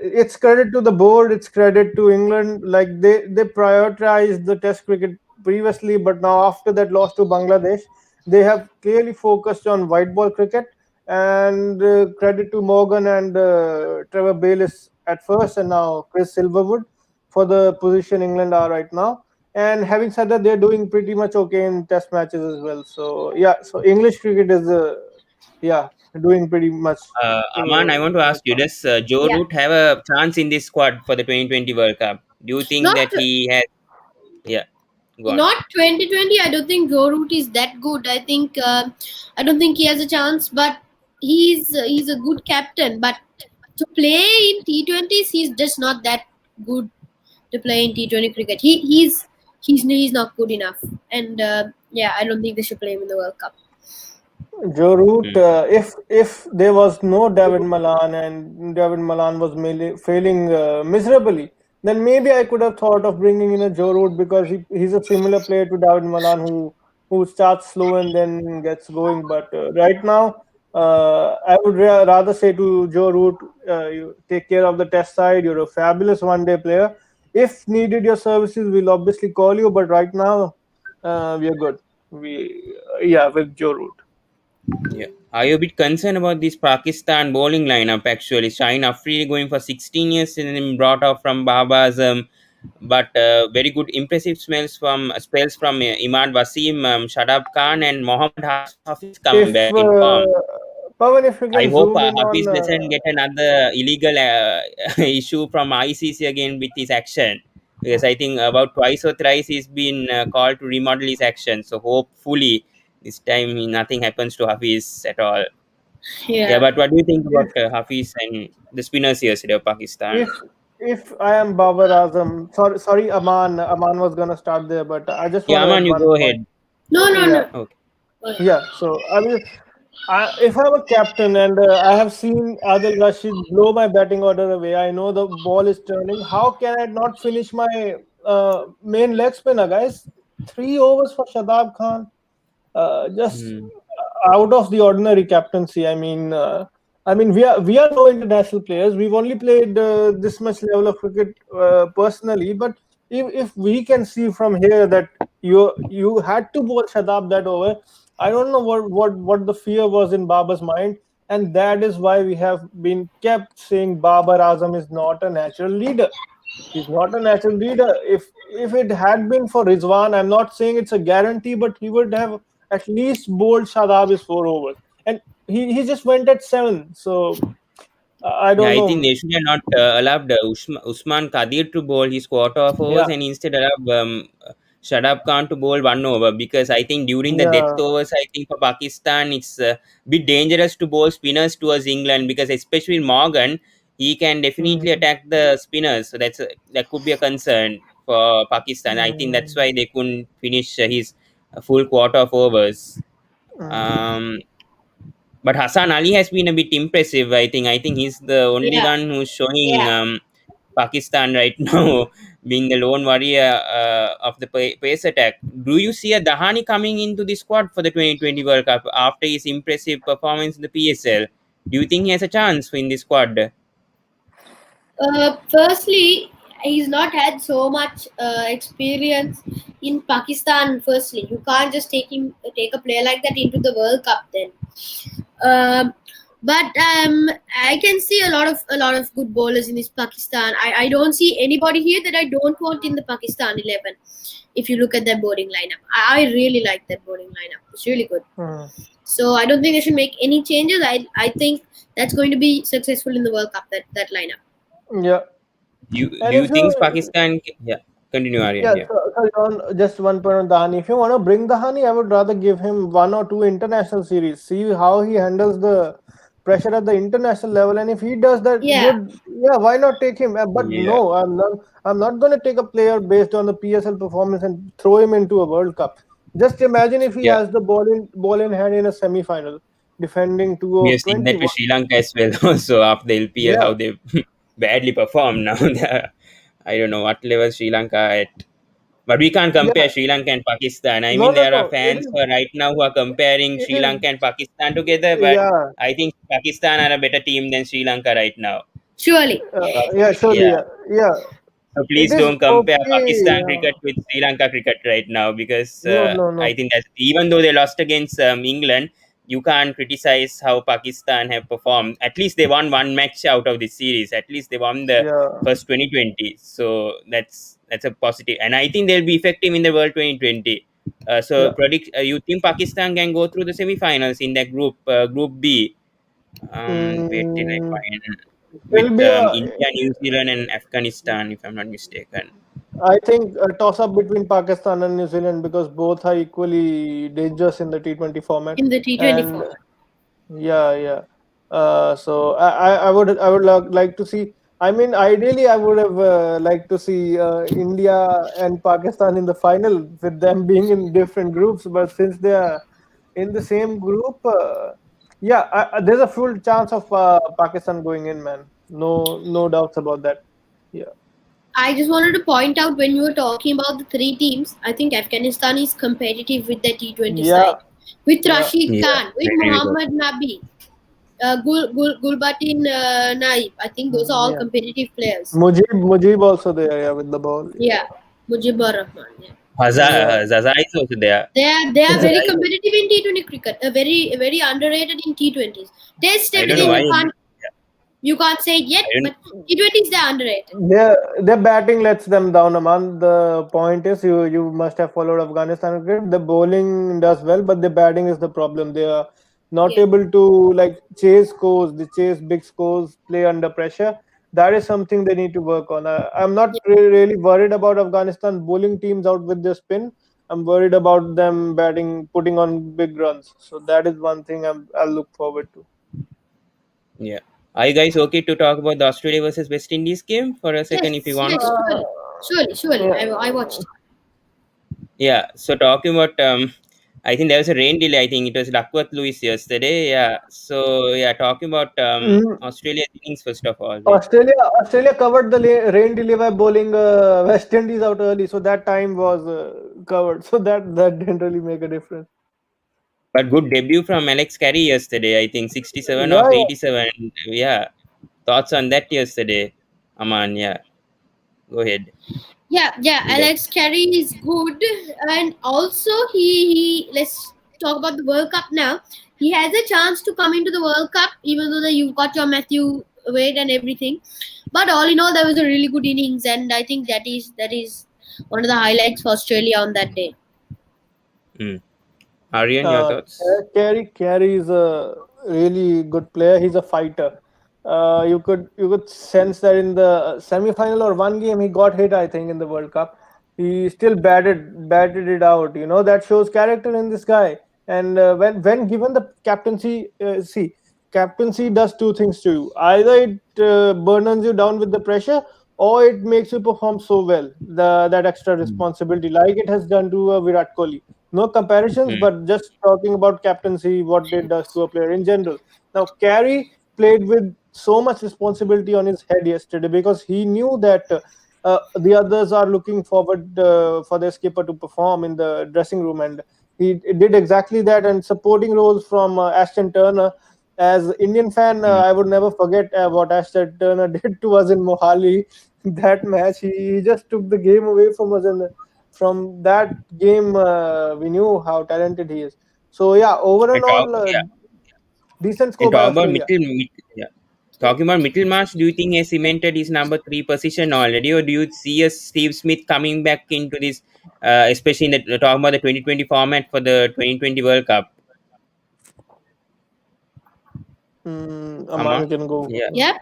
It's credit to the board, it's credit to England. Like they prioritized the Test cricket previously, but now after that loss to Bangladesh, they have clearly focused on white ball cricket. And credit to Morgan and Trevor Bayliss at first, and now Chris Silverwood for the position England are right now. And having said that, they're doing pretty much okay in Test matches as well. So yeah, so English cricket is yeah doing pretty much Aman, I want to right ask you: now. does Joe Yeah, Root have a chance in this squad for the 2020 World Cup? Do you think not that he has? Yeah, go on. not 2020. I don't think Joe Root is that good. I don't think he has a chance, but he's a good captain. But to play in T20s, he's just not that good to play in T20 cricket. He's not good enough, and yeah, I don't think they should play him in the World Cup. Joe Root, Hmm. if there was no David Malan and David Malan was failing miserably, then maybe I could have thought of bringing in a Joe Root because he's a similar player to David Malan who starts slow and then gets going. But right now, I would rather say to Joe Root, you take care of the Test side. You're a fabulous one-day player. If needed your services, we'll obviously call you. But right now, we are good. Yeah, with Joe Root. Yeah. Are you a bit concerned about this Pakistan bowling lineup actually? Shine Afridi going for 16 years and then brought out from Baba Azam, but very good impressive spells from Imad Wasim, Shadab Khan, and Mohammad Hafiz coming If back in form. Pawan, if you I can hope zoom in on Hafiz doesn't get another illegal issue from ICC again with his action, because I think about twice or thrice he's been called to remodel his action. So hopefully this time nothing happens to Hafiz at all. Yeah, Yeah. but what do you think if about Hafiz and the spinners yesterday of Pakistan? if if I am Babar Azam, sorry, Aman was gonna start there, but I just want Yeah, to add Aman, you one go point. ahead. No, no, Yeah, no. Okay. yeah. So if I'm a captain and I have seen Adil Rashid blow my batting order away, I know the ball is turning. How can I not finish my main leg spinner, guys? 3 overs for Shadab Khan. Just Hmm. out of the ordinary captaincy. We are no international players. We've only played this much level of cricket personally. But if we can see from here that you had to bowl Shadab that over, I don't know what the fear was in Babar's mind, and that is why we have been kept saying Babar Azam is not a natural leader. He's not a natural leader. If it had been for Rizwan, I'm not saying it's a guarantee, but he would have at least bowled Shadab his 4 overs, and he just went at 7. So I Yeah, don't I think know. they should have not allowed Usman Kadir to bowl his quarter of overs Yeah, and instead allowed Shadab Khan to bowl 1 over, because I think during the death yeah, overs, I think for Pakistan, it's a bit dangerous to bowl spinners towards England, because especially Morgan, he can definitely mm, attack the spinners. So that could be a concern for Pakistan. I think that's mm, why they couldn't finish his full quarter of overs. mm, Um, but Hassan Ali has been a bit impressive. I think he's the only Yeah, one who's showing yeah. Pakistan right now, being the lone warrior of the pace attack. Do you see a Dahani coming into the squad for the 2020 World Cup after his impressive performance in the PSL? Do you think he has a chance in the squad? Firstly, he's not had so much experience in Pakistan. Firstly, you can't just take a player like that into the World Cup. Then, um, But I can see a lot of good bowlers in this Pakistan. I don't see anybody here that I don't want in the Pakistan 11. If you look at their bowling lineup, I really like their bowling lineup. It's really good. Hmm. So I don't think they should make any changes. I think that's going to be successful in the World Cup. That lineup. Yeah. Do And you if think you Pakistan? Yeah, continue, Aryan. Yeah, Yeah, so, sorry, on just one point on Dahani. If you want to bring Dahani, I would rather give him one or two international series. See how he handles the pressure at the international level, and if he does that Yeah, good, yeah, why not take him? But yeah, no, I'm not. I'm not going to take a player based on the PSL performance and throw him into a World Cup. Just imagine if he yeah. has the ball in hand in a semi-final, defending two We over have seen that with 21. Sri Lanka as well. Also, after the LPL, Yeah, how they badly performed. Now, I don't know what level Sri Lanka at. But we can't compare yeah. Sri Lanka and Pakistan. I No, mean, no, there are no. fans who are right now who are comparing It Sri is. Lanka and Pakistan together, but Yeah. I think Pakistan are a better team than Sri Lanka right now. surely. Yeah. Surely. Yeah. Yeah. Yeah. So It please is don't compare okay. Pakistan cricket with Sri Lanka cricket right now because No, no, no. I think that even though they lost against England, you can't criticize how Pakistan have performed. At least they won one match out of this series. At least they won the Yeah, first 2020. So that's a positive, and I think they'll be effective in the World 2020. So yeah. predict you think Pakistan can go through the semi-finals in that Group B? Wait till I Mm, find with it'll be India, New Zealand, and Afghanistan, if I'm not mistaken. I think, a toss up between Pakistan and New Zealand because both are equally dangerous in the T20 format. In the T20 And format. yeah, yeah. So I would like to see. I mean, ideally, I would have liked to see India and Pakistan in the final with them being in different groups. But since they are in the same group, yeah, there's a full chance of Pakistan going in, man. No, no doubts about that. Yeah, I just wanted to point out when you were talking about the three teams, I think Afghanistan is competitive with the T20 yeah, side. With yeah, Rashid Yeah, Khan, I with agree with that. Muhammad Nabi, Gulbatin Naib. I think those are all yeah. competitive players. Mujib also there, yeah, with the ball. Yeah, Yeah, Mujibur Rahman. Yeah. yeah. Zaza is also there. They are Zaza very is, competitive in T20 cricket. Very underrated in T20s. Test I don't know everything why. you can't say it yet, I don't. but T20s they're underrated. Their batting lets them down, Aman. The point is, you must have followed Afghanistan cricket. The bowling does well, but the batting is the problem. They are not Yeah. able to like chase scores. They chase big scores, play under pressure. That is something they need to work on. I'm not really worried about Afghanistan bowling teams out with their spin. I'm worried about them batting, putting on big runs. So that is one thing I'll look forward to. Yeah. Are you guys okay to talk about the Australia versus West Indies game for a second if you Yes, want yes, to? surely, surely. Yeah. I watched. Yeah. So talking about I think there was a rain delay. I think it was Duckworth Lewis yesterday. Yeah. So yeah, talking about Mm, Australia innings first of all. Wait. Australia covered the rain delay by bowling West Indies out early, so that time was covered. So that didn't really make a difference. But good debut from Alex Carey yesterday. I think 67 Yeah, of yeah. 87. Yeah. Thoughts on that yesterday, Aman? Yeah. Go ahead. Yeah. You like. Alex Carey is good, and also he. Let's talk about the World Cup now. He has a chance to come into the World Cup, even though you've got your Matthew Wade and everything. But all in all, that was a really good innings, and I think that is one of the highlights for Australia on that day. Mm. Aryan, your Uh, thoughts? Carey is a really good player. He's a fighter. You could sense that in the semi-final or one game he got hit. I think in the World Cup, he still batted it out. That shows character in this guy. And when given the captaincy, captaincy does two things to you. Either it burdens you down with the pressure, or it makes you perform so well. That extra Mm. responsibility, like it has done to Virat Kohli. No comparisons, Mm. but just talking about captaincy, what it does to a player in general. Now, Carey played with so much responsibility on his head yesterday because he knew that the others are looking forward for their skipper to perform in the dressing room, and he did exactly that. And supporting roles from Ashton Turner. As Indian fan, Mm. I would never forget what Ashton Turner did to us in Mohali. That match, he just took the game away from us, and from that game we knew how talented he is. So yeah, over I and talk. all, Yeah. Decent score And by talking about Australia. yeah. Talking about Mittelmarsh, do you think he has cemented his number 3 position already, or do you see a Steve Smith coming back into this, especially in the talking about the 2020 format for the 2020 World Cup? Aman Amma? can go. Yeah. Yep.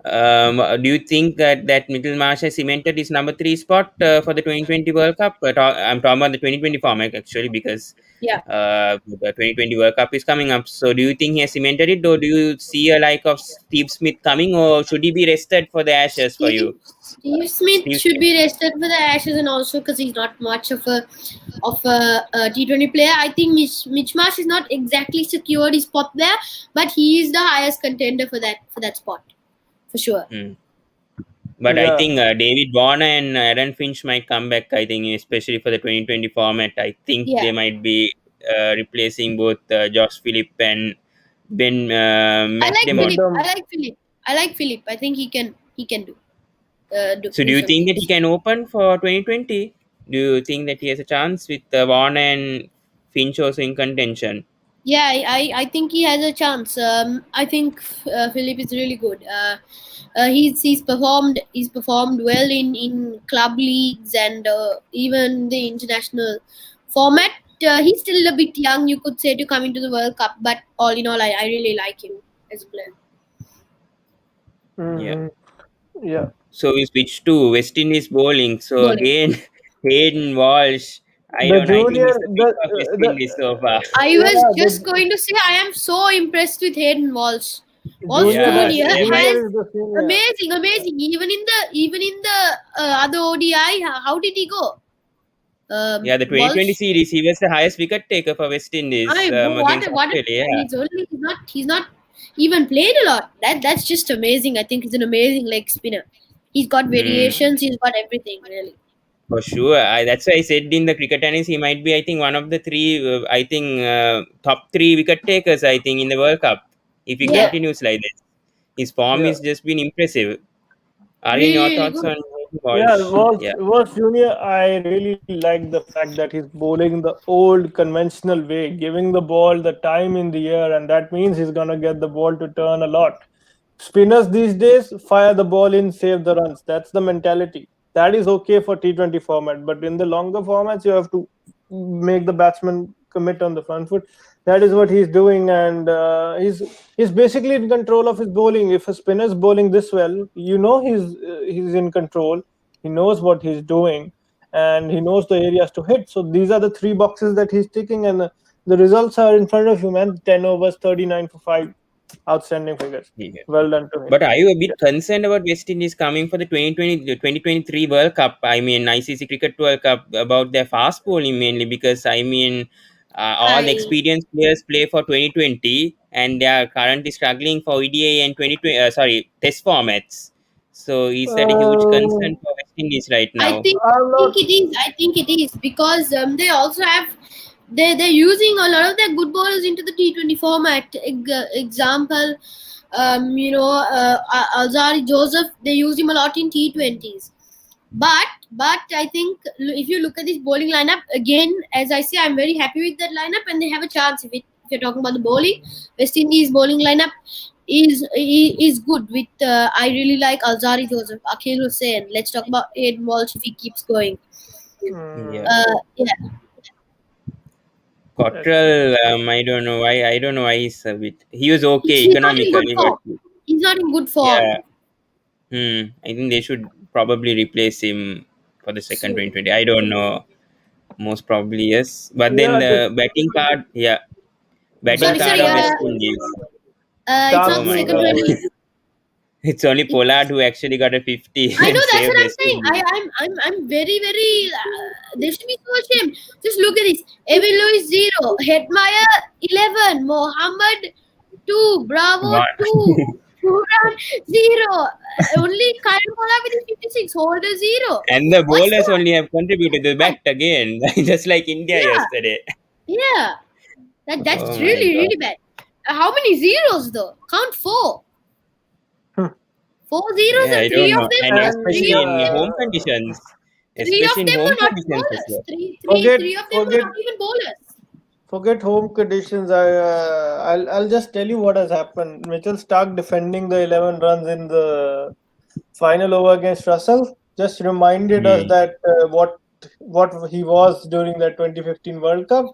Do you think that Mittelmarsh has cemented his number 3 spot for the 2020 World Cup? I'm talking about the 2020 format actually because Yeah. the 2020 World Cup is coming up. So, do you think he has cemented it, or do you see a like of Steve Smith coming, or should he be rested for the Ashes for you? Steve Smith Steve should Smith. be rested for the Ashes, and also because he's not much of a T20 player. I think Mitch Marsh is not exactly secured his spot there, but he is the highest contender for that spot for sure. Hmm. But I Yeah. think David Warner and Aaron Finch might come back. I think, especially for the 2020 format, I think Yeah, they might be replacing both Josh Phillip and Ben I like But McDermott. Philip. I like Philip. I like Philip. I think he can So, do do you something. think that he can open for 2020? Do you think that he has a chance with Warner and Finch also in contention? Yeah, I think he has a chance. I think Philip is really good. He's performed well in club leagues and even the international format. He's still a bit young, you could say, to come into the World Cup. But all in all, I really like him as a player. Yeah. mhm, yeah. So, we switch to West Indies bowling. So, Bowling. again, Hayden Walsh. I The don't know. I think junior, he's the pick of West Indies so far. I was yeah, just going to say I am so impressed with Hayden Walsh. Walsh junior, Yeah, Junior same. has junior is the senior. amazing. Even in the other ODI, how did he go? Yeah, the 2020 Walsh. series, he was the highest wicket taker for West Indies I against what Australia. and he's not even played a lot. That's just amazing. I think he's an amazing leg spinner. He's got Hmm, variations. He's got everything really. for sure. That's why I said in the cricket tennis, he might be, I think, one of the three, I think, top three wicket takers, I think, in the World Cup. If he Yeah, Yeah, continues like this, his form yeah. is just been impressive. Aryan, your really thoughts good. on Yeah, Walsh? Yeah. was Junior. I really like the fact that he's bowling the old conventional way, giving the ball the time in the air, and that means he's gonna get the ball to turn a lot. Spinners these days fire the ball in, save the runs. That's the mentality. That is okay for T20 format, but in the longer formats, you have to make the batsman commit on the front foot. That is what he's doing, and he's basically in control of his bowling. If a spinner's bowling this well, you know he's in control. He knows what he's doing, and he knows the areas to hit. So these are the three boxes that he's ticking, and the results are in front of you, man. 10 overs, 39 for 5. Outstanding figures. Yeah. Well done to him. But are you a bit concerned about West Indies coming for the 2023 World Cup? I mean, ICC Cricket World Cup, about their fast bowling mainly because, I mean, all the I experienced players play for 2020 and they are currently struggling for ODI and 2020, Test formats. So, is that a huge Uh, concern for West Indies right I now? think I'm not. it is. I think it is because they also have they're using a lot of their good bowlers into the T20 format. Example, Alzari Joseph, they use him a lot in T20s. But I think if you look at this bowling lineup again, as I say, I'm very happy with that lineup, and they have a chance. If you're talking about the bowling, West Indies bowling lineup is good. With I really like Alzari Joseph, Akhil Hussain. Let's talk about Aiden Walsh if he keeps going. Yeah. Yeah, Excellent. Cottrell, I don't know why. I don't know why he's a bit. He was okay he's not in good economically, but form. He's not in good form. yeah. I think they should probably replace him for the second So, 2020. I don't know. Most probably yes. But then Yeah, just the batting card, yeah, batting sorry, card batting sorry. of card. West Indies. It's Oh not the Stark my second Boomra god. 20. boy. It's only It, Pollard who actually got a 50 I know and that's saved what I'm West saying. Indies. I'm very. There should be so ashamed. Just look at this. Evan Lewis 0, Hetmeyer 11, Mohammed 2, Bravo What? 2, Turan 0. Only Kyle Pollard with his 56, Holder 0. And the What's bowlers that? only have contributed to the What? bat again, just like India Yeah, yesterday. yeah. That's Oh my god. really bad. How many zeros though? Count four. Hmm. Four zeros, Yeah, and I don't know. And And especially in home conditions. three of Especially in them home were not conditions as bowlers. well. Three forget three of them were forget not even bowlers. forget home conditions. I'll just tell you what has happened. Mitchell Stark defending the 11 runs in the final over against Russell just reminded us Hmm. that what he was during the 2015 World Cup.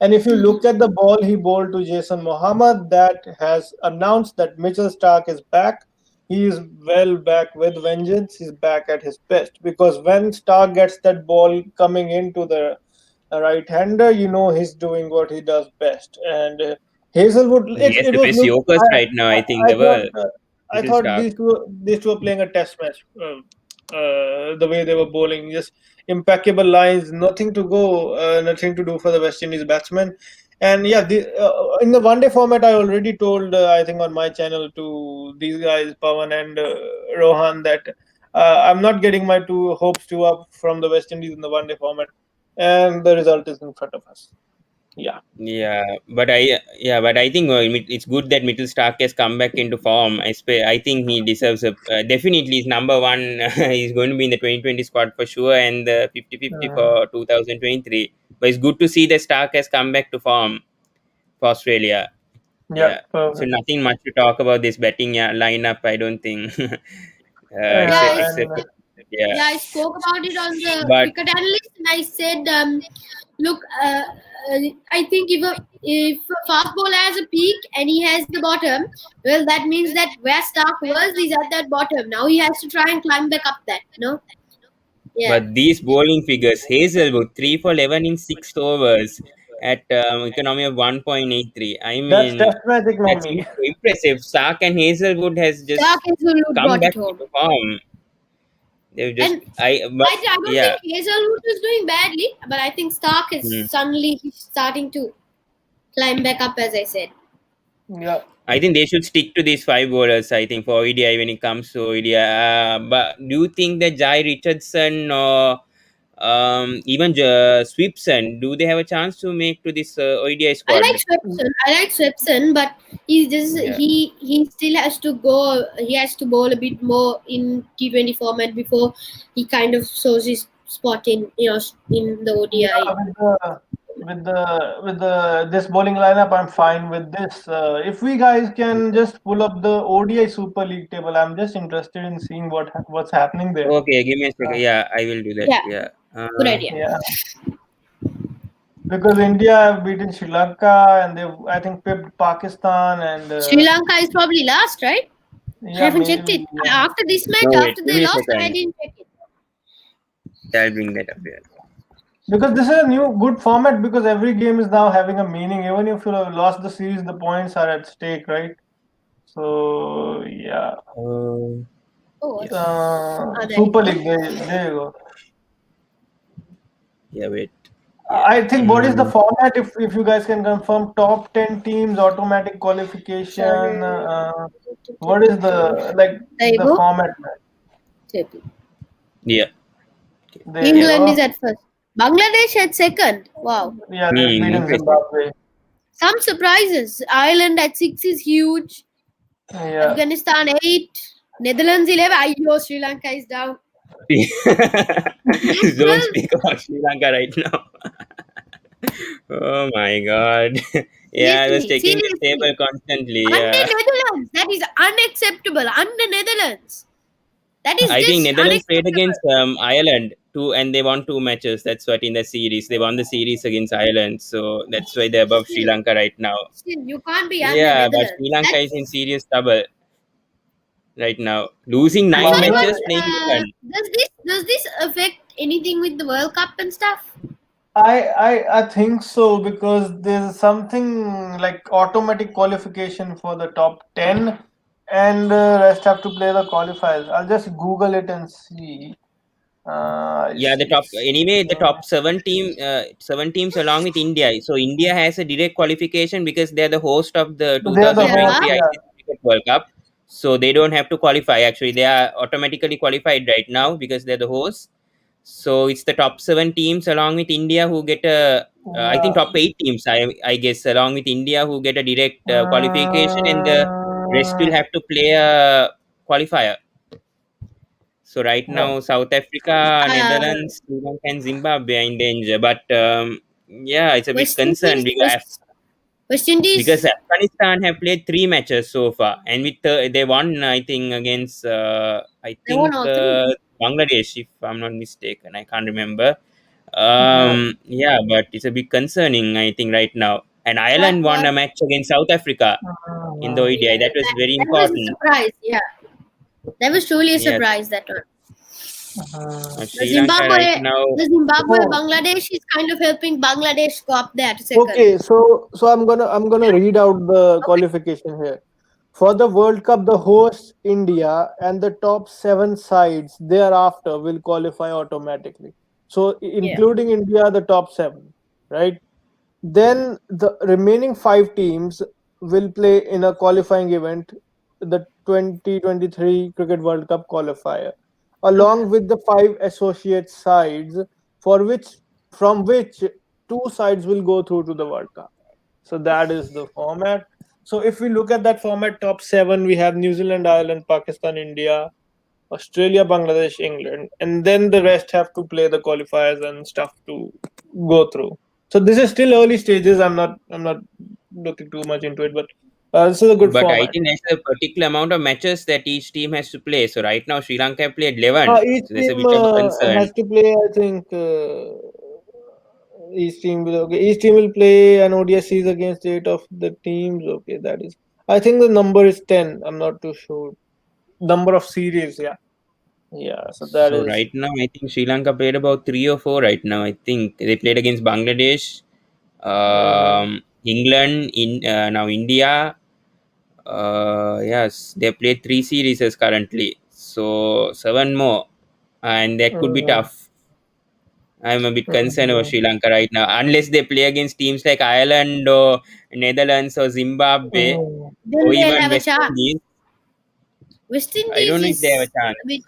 And if you look at the ball he bowled to Jason Mohammed, that has announced that Mitchell Stark is back. He is well back with vengeance. He's back at his best because when Stark gets that ball coming into the right-hander, you know he's doing what he does best. And Hazelwood, He has it the was best look. Yorkers right now, I think, I the thought world. I Little thought Stark. these two were playing a test match. The way they were bowling, just impeccable lines, nothing to go, nothing to do for the West Indies batsmen. And yeah, in the one day format, I already told I think on my channel to these guys, Pawan and Rohan, that I'm not getting my two hopes too up from the West Indies in the one day format, and the result is in front of us. Yeah, But I think it's good that Mitchell Stark has come back into form. I think he deserves a definitely is number one. He's going to be in the 2020 squad for sure, and the 50-50 uh, for 2023. But it's good to see that Stark has come back to form for Australia. yeah, Yeah. So perfect. nothing much to talk about this betting lineup. I don't think. Yeah, Yeah, Except and yeah, yeah, I spoke about it on the but cricket analyst, and I said, look, I think if a fast bowler has a peak and he has the bottom, well, that means that where Stark was, he's at that bottom. Now he has to try and climb back up that. No, yeah, But these bowling figures, Hazelwood 3 for 11 in 6 overs at economy of 1.83. I that's mean, test magic that's normally. impressive. Stark and Hazelwood has Stark just is who come brought back it home. into form. They've just And but I don't yeah. think Hazelwood is doing badly, but I think Stark is Hmm. suddenly starting to climb back up, as I said. Yeah. I think they should stick to these 5 bowlers. I think for ODI when it comes to ODI. But do you think that Jai Richardson or even Swipson, do they have a chance to make to this ODI I like squad? Swepson. I like Swepson, but he's just Yeah. he still has to go. He has to bowl a bit more in T20 format before he kind of shows his spot in in the Yeah, ODI. with the this bowling lineup, I'm fine with this. If we guys can just pull up the ODI Super League table, I'm just interested in seeing what's happening there. Okay, give me a second. Uh, Yeah, I will do that. Yeah, Yeah. good idea. yeah, because India have beaten Sri Lanka and they I think pipped Pakistan and Sri Lanka is probably last, right? I yeah, haven't checked maybe it. yeah. After this match, No, wait, after give they me a lost, I second. didn't check it. I'll bring that up here. Because this is a new good format because every game is now having a meaning. Even if you have lost the series, the points are at stake, right? So yeah. Uh, Oh, yeah, there you Super go. League. There you go. yeah, wait. Yeah. I think what is the format? If you guys can confirm, top 10 teams, automatic qualification. What is the like There you the go. format? Table. Yeah. There you England is go. at first. Bangladesh at second. Wow. Yeah, they've beaten Impressive. Zimbabwe. Some surprises. Ireland at 6 is huge. Yeah. Afghanistan 8. Netherlands 11. Ayyo, Sri Lanka is down. Don't 12. speak about Sri Lanka right now. Oh my god. Yeah, I was Seriously, checking the seriously. table constantly. Under Yeah. Netherlands. That is unacceptable. Under Netherlands. That is I think just Netherlands played unacceptable. against Ireland too, and they won 2 matches. That's what in the series they won the series against Ireland, so that's why they're above Sri Still, Lanka right now. still, you can't be under Yeah, but Netherlands. Sri Lanka is in That's serious trouble right now, losing I'm nine sorry, but matches, playing 11. does this affect anything with the World Cup and stuff? I think so because there's something like automatic qualification for the top 10 and rest have to play the qualifiers. I'll just Google it and see. I Yeah, the see. top anyway, the top 7 teams along with India. So India has a direct qualification because they're the host of the They are the host, Yeah. 2023 yeah. ICC Cricket World Cup. So they don't have to qualify. Actually, they are automatically qualified right now because they're the host. So it's the top 7 teams along with India who get a. I think Yeah. top 8 teams. I guess along with India who get a direct qualification, and the rest will Uh, have to play a qualifier. So right yeah. now, South Africa, Uh, Netherlands, Sri Lanka, and Zimbabwe are in danger. But Yeah, it's a big West concern Indies, West because Indies, Afghanistan have played three matches so far, and with they won, I think, against I they won think all three. Bangladesh, if I'm not mistaken. I can't remember. Yeah. Yeah, but it's a bit concerning, I think, right now. And But Ireland won what? a match against South Africa in the ODI. Yeah, That was very that was a important. surprise. Yeah, that was truly a Yes, surprise. That one. The Sri Lanka right Zimbabwe, now. the Zimbabwe So, Bangladesh is kind of helping Bangladesh go up there to second. okay, so I'm gonna read out the qualification here. For the World Cup, the host India and the top 7 sides thereafter will qualify automatically. So, Yeah. including India, the top 7, right? Then the remaining 5 teams will play in a qualifying event, the 2023 Cricket World Cup qualifier, Okay. along with the 5 associate sides, for which from which 2 sides will go through to the World Cup. So that is the format. So if we look at that format, top 7, we have New Zealand, Ireland, Pakistan, India, Australia, Bangladesh, England, and then the rest have to play the qualifiers and stuff to go through. So this is still early stages. I'm not looking too much into it, but this is a good But I format. think there's a particular amount of matches that each team has to play. So right now, Sri Lanka have played 11. Each So there's a team bit of a concern. has to play. I think each team will play an ODI series against 8 of the teams. Okay, that is. I think the number is 10. I'm not too sure. Number of series. Yeah, yeah. So that So is. right now, I think Sri Lanka played about three or four right now. I think they played against Bangladesh, Mhm. England, in now India. Yes, they played three series currently. So seven more, and that could be Mhm. tough. I'm a bit concerned about Mhm. Sri Lanka right now, unless they play against teams like Ireland or Netherlands or Zimbabwe Mhm. or Then they'll even have a West chance. Indies. West I Indies don't know if they have a is chance. a bit.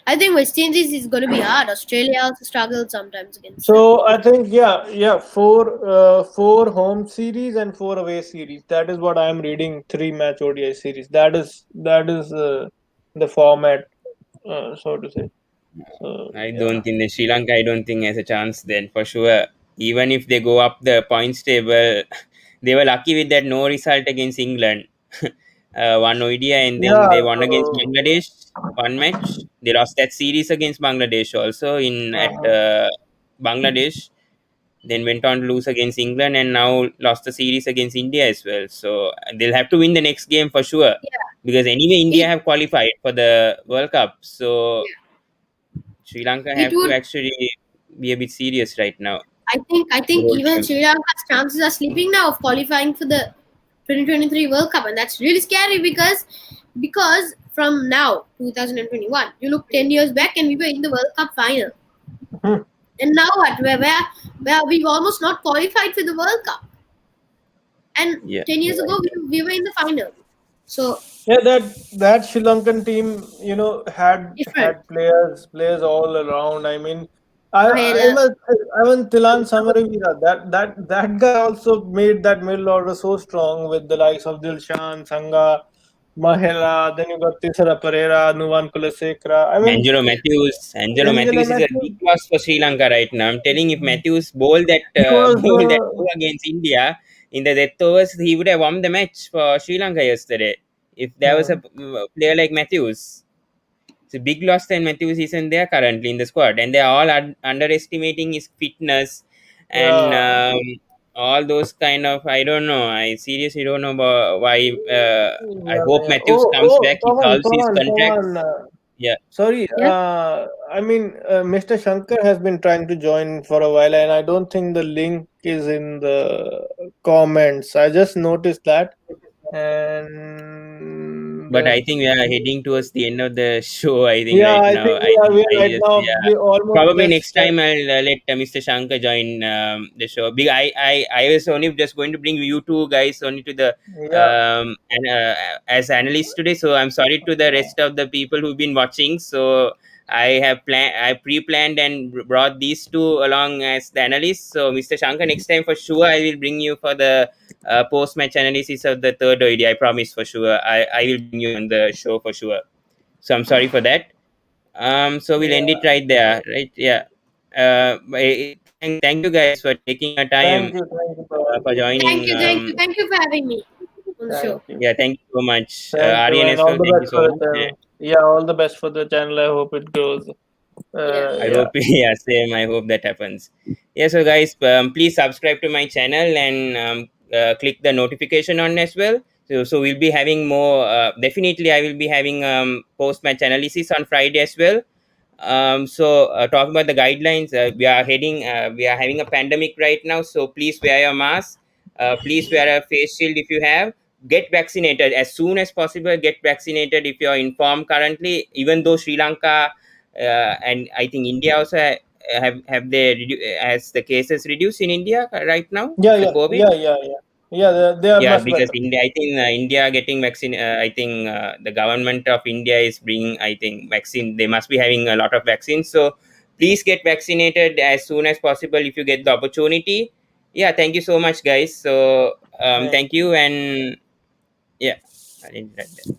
I think West Indies is going to be hard. Australia also struggles sometimes against them. So I think yeah, four home series and 4 away series. That is what I am reading. 3 match ODI series. That is the format, so to say. So I yeah, don't think the Sri Lanka. I don't think has a chance then for sure. Even if they go up the points table, they were lucky with that no result against England. One ODI and then yeah. they won against So Bangladesh one match. They lost that series against Bangladesh also in at uh, Bangladesh. Then went on to lose against England and now lost the series against India as well. So they'll have to win the next game for sure Yeah, because anyway India it have qualified for the World Cup. So Sri Lanka it have to would. actually be a bit serious right now. I think About even them. Sri Lanka's chances are slipping now of qualifying for the 2023 World Cup, and that's really scary because from now 2021, you look 10 years back and we were in the World Cup final, mhm. and now what? Where we've almost not qualified for the World Cup, and Yeah, 10 years ago right. we were in the final. So Yeah, that Sri Lankan team, had different. players all around. I mean, I Mahela, must I mean Tilan Samaravira. That guy also made that middle order so strong with the likes of Dilshan, Sangha, Mahela. Then you got Tisara Pereira, Nuwan Kulasekara. I mean, Angelo Angela Matthews is a Matthews. big loss for Sri Lanka right now. I'm telling if Matthews bowl that He was bowl that over against India in the death overs, he would have won the match for Sri Lanka yesterday. If there was a hmm, player like Matthews, it's a big loss that Matthews isn't there currently in the squad, and they are all underestimating his fitness and yeah. all those kind of. I don't know. I seriously don't know about why. I Yeah, hope yeah. Matthews comes back. He Pawan, solves his Pawan, contract. Pawan. Yeah, Sorry, yeah. I mean, Mr. Shankar has been trying to join for a while, and I don't think the link is in the comments. I just noticed that, and but I think we are heading towards the end of the show. I think yeah, right I now. think I think we are I right just now. yeah. We almost Probably just next time I'll let Mr. Shankar join the show. I was only just going to bring you two guys only to the yeah. and as analysts today. So I'm sorry to the rest of the people who've been watching. So I pre-planned and brought these two along as the analysts. So Mr. Shankar, next time for sure I will bring you for the post-match analysis of the third OED. I promise for sure. I will bring you on the show for sure. So I'm sorry for that. So we'll end it Yeah. right there, right? Yeah. Thank you guys for taking your time Thank you, Pawan. for Thank joining. you, thank you, thank you for having me on the show. Thank you. Yeah, thank you so much, Thank you, Aaryan and as all well. the Thank you best so for the much. channel. Yeah, all the best for the channel. I hope it grows. Yeah. I Yeah. hope, yeah, same. I hope that happens. Yeah, so guys, please subscribe to my channel and click the notification on as well. So we'll be having more. Definitely, I will be having post match analysis on Friday as well. Talking about the guidelines, we are having a pandemic right now. So please wear your mask. Please wear a face shield if you have. Get vaccinated as soon as possible. Get vaccinated if you are informed currently. Even though Sri Lanka and I think India also have they as the cases reduced in India right now, Yeah, the yeah, COVID. yeah, yeah, yeah. Yeah, they are Yeah, much because better. India, I think India getting vaccine. I think the government of India is bringing. I think vaccine. They must be having a lot of vaccines. So please get vaccinated as soon as possible if you get the opportunity. Yeah, thank you so much, guys. So Thank thank you, and yeah, I didn't write that.